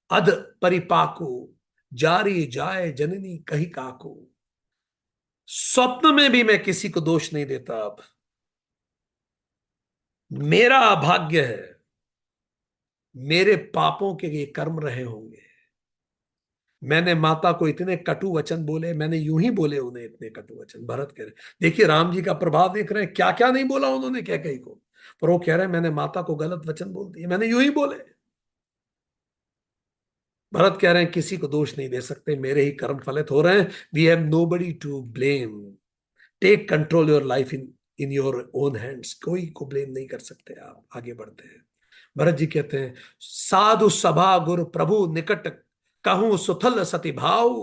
अध परिपाको, जारी जाए जननी कही काको। स्वप्न में भी मैं किसी को दोष नहीं देता अब। मेरा अभाग्य है, मेरे पापों के ये कर्म रहे होंगे। मैंने माता को इतने कटु वचन बोले, मैंने यूं ही बोले उन्हें इतने कटु वचन। भरत कह रहे, देखिए राम जी का प्रभाव देख रहे हैं, क्या क्या नहीं बोला उन्होंने कैकेयी को। पर वो कह रहे हैं मैंने माता को गलत वचन बोल दिए, मैंने यूं ही बोले। भरत कह रहे हैं किसी को दोष नहीं दे सकते, मेरे ही कर्म फलित हो रहे हैं। We have nobody to blame. Take control your life in your own hands. कोई को ब्लेम नहीं कर सकते आप। आगे बढ़ते हैं। भरत जी कहते हैं, साधु सभा गुरु प्रभु निकट, कहूं सुथल सति भाव,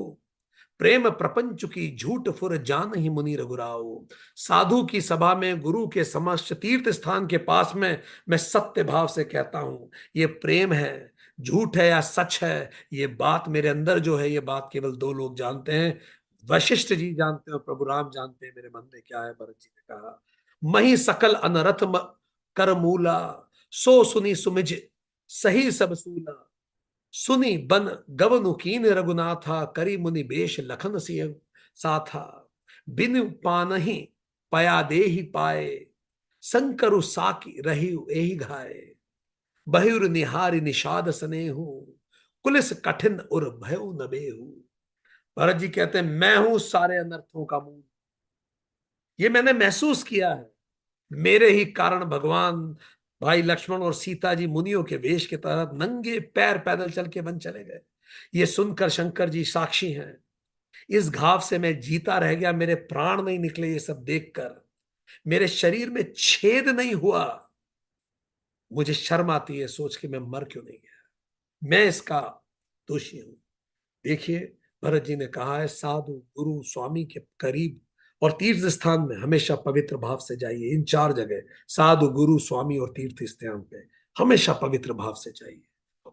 प्रेम प्रपंच की झूठ फुर जान ही मुनि रघुराव। साधु की सभा में, गुरु के समक्ष, तीर्थ स्थान के पास में मैं सत्य भाव से कहता हूं, ये प्रेम है, झूठ है या सच है, ये बात मेरे अंदर जो है, ये बात केवल दो लोग जानते हैं। वशिष्ठ जी जानते हैं और प्रभु राम जानते हैं मेरे मन में क्या है। भरत जी ने कहा, मही सकल अनरथ कर मूला, सो सुनी सुमिज सही सब सूला, सुनी बन गवनु कीन रघुनाथा, करी मुनि बेश लखन सिंह साथा, बिन पानहि पया दे ही पाए, संकरु साकी रही एहि घाए, बहुर निहारी निषाद स्नेहु, कुलिस कठिन उर भयउ न बेहू। भरत जी कहते हैं मैं हूं सारे अनर्थों का मूल। ये मैंने महसूस किया है। मेरे ही कारण भगवान, भाई लक्ष्मण और सीता जी मुनियों के वेश के तहत नंगे पैर पैदल चल के वन चले गए। ये सुनकर शंकर जी साक्षी हैं। इस घाव से मैं जीता रह गया, मेरे प्राण नहीं निकले। ये सब देखकर मेरे शरीर में छेद नहीं हुआ। मुझे शर्म आती है सोच के मैं मर क्यों नहीं गया। मैं इसका दोषी हूं। देखिए, भरत जी ने कहा है साधु गुरु स्वामी के करीब और तीर्थ स्थान में हमेशा पवित्र भाव से जाइए। इन चार जगह, साधु गुरु स्वामी और तीर्थ स्थान पे हमेशा पवित्र भाव से जाइए।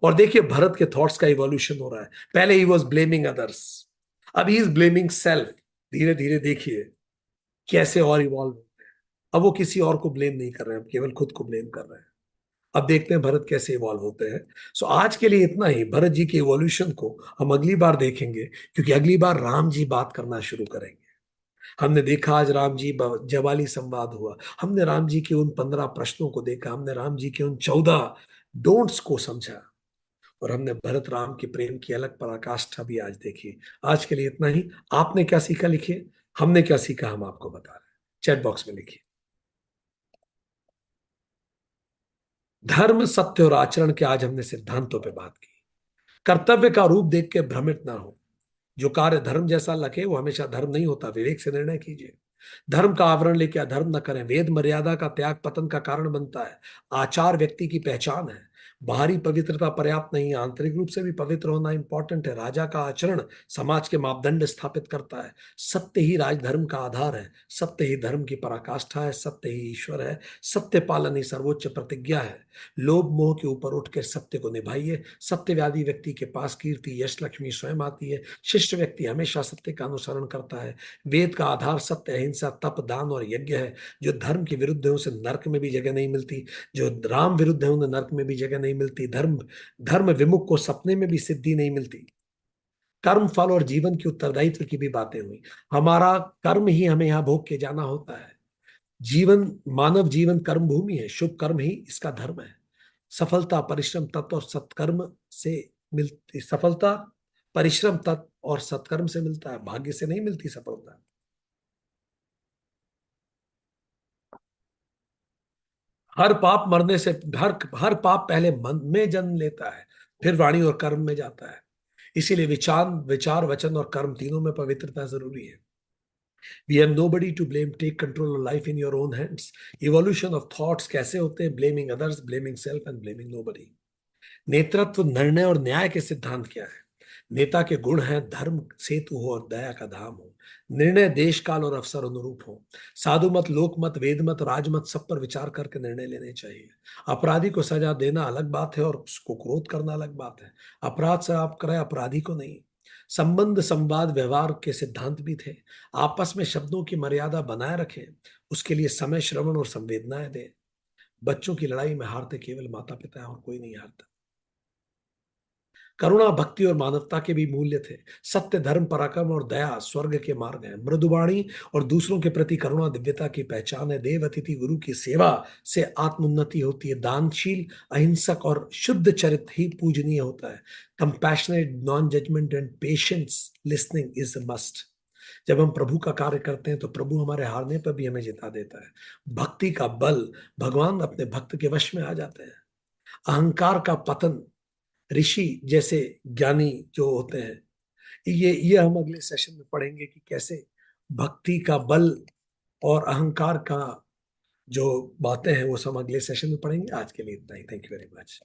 और देखिए भरत के थॉट्स का इवोल्यूशन हो रहा है। पहले ही वॉज ब्लेमिंग अदर्स, अब ही इज ब्लेमिंग सेल्फ। धीरे धीरे देखिए कैसे और इवॉल्व होते हैं। अब वो किसी और को ब्लेम नहीं कर रहे हैं, केवल खुद को ब्लेम कर रहे हैं। अब देखते हैं भरत कैसे इवॉल्व होते हैं। सो आज के लिए इतना ही। भरत जी के इवोल्यूशन को हम अगली बार देखेंगे, क्योंकि अगली बार राम जी बात करना शुरू करेंगे। हमने देखा आज राम जी जवाली संवाद हुआ, हमने राम जी के उन 15 प्रश्नों को देखा, हमने राम जी के उन 14 डोंट्स को समझा, और हमने भरत राम के प्रेम की अलग पराकाष्ठा भी आज देखी। आज के लिए इतना ही। आपने क्या सीखा लिखिए, हमने क्या सीखा हम आपको बता रहे हैं। चैट बॉक्स में लिखिए। धर्म सत्य और आचरण के आज हमने सिद्धांतों पे बात की। कर्तव्य का रूप देख के भ्रमित ना हो। जो कार्य धर्म जैसा लगे वो हमेशा धर्म नहीं होता। विवेक से निर्णय कीजिए। धर्म का आवरण लेके अधर्म न करें। वेद मर्यादा का त्याग पतन का कारण बनता है। आचार व्यक्ति की पहचान है। बाहरी पवित्रता पर्याप्त नहीं है, आंतरिक रूप से भी पवित्र होना इंपॉर्टेंट है। राजा का आचरण समाज के मापदंड स्थापित करता है। सत्य ही राजधर्म का आधार है। सत्य ही धर्म की पराकाष्ठा है। सत्य ही ईश्वर है। सत्य पालन ही सर्वोच्च प्रतिज्ञा है। लोभ मोह के ऊपर उठ के सत्य को निभाइए। सत्यवादी व्यक्ति के पास कीर्ति यश लक्ष्मी स्वयं आती है। शिष्ट व्यक्ति हमेशा सत्य का अनुसरण करता है। वेद का आधार सत्य, अहिंसा, तप, दान और यज्ञ है। जो धर्म के विरुद्ध है उसे नरक में भी जगह नहीं मिलती। जो राम विरुद्ध है उन्हें नरक में भी जगह नहीं मिलती। धर्म धर्म विमुख को सपने में भी सिद्धि नहीं मिलती। कर्म फल और जीवन की उत्तरदायित्व की भी बातें हुई। हमारा कर्म ही हमें यहाँ भोग के जाना होता है। जीवन, मानव जीवन कर्म भूमि है। शुभ कर्म ही इसका धर्म है। सफलता परिश्रम तत्व और सत्कर्म से मिलती। सफलता परिश्रम तत्व और सत्कर्म से मिलता है, भाग्य से नहीं मिलती सफलता। हर पाप मरने से, हर हर पाप पहले मन में जन्म लेता है, फिर वाणी और कर्म में जाता है। इसीलिए विचार वचन और कर्म तीनों में पवित्रता जरूरी है। We have nobody to blame. Take control of life in your own hands. Evolution of thoughts कैसे होते हैं? Blaming others, blaming self and blaming nobody. नेतृत्व, निर्णय और न्याय के सिद्धांत क्या है? नेता के गुण हैं धर्म सेतु हो और दया का धाम हो, निर्णय देश काल और अवसर अनुरूप हो, साधु मत, लोक मत, वेद मत, राज मत, सब पर विचार करके निर्णय लेने चाहिए। अपराधी को सजा देना अलग बात है और उसको क्रोध करना अलग बात है। अपराध से आप करें, अपराधी को नहीं। संबंध, संवाद, व्यवहार के सिद्धांत भी थे। आपस में शब्दों की मर्यादा बनाए रखें, उसके लिए समय, श्रवण और संवेदनाएं दें। बच्चों की लड़ाई में हारते केवल माता पिता हैं और कोई नहीं हारता। करुणा, भक्ति और मानवता के भी मूल्य थे। सत्य, धर्म, पराक्रम और दया स्वर्ग के मार्ग हैं। मृदुवाणी और दूसरों के प्रति करुणा दिव्यता की पहचान है। देव अतिथि गुरु की सेवा से आत्मोन्नति होती है। दानशील, अहिंसक और शुद्ध चरित ही पूजनीय होता है। Compassionate, non judgement and patience listening is a must. जब हम प्रभु का कार्य करते हैं तो प्रभु हमारे हारने पर भी हमें जिता देता है। भक्ति का बल, भगवान अपने भक्त के वश में आ जाते हैं। अहंकार का पतन, ऋषि जैसे ज्ञानी जो होते हैं, ये हम अगले सेशन में पढ़ेंगे कि कैसे भक्ति का बल और अहंकार का जो बातें हैं वो सब अगले सेशन में पढ़ेंगे। आज के लिए इतना ही। Thank you very much.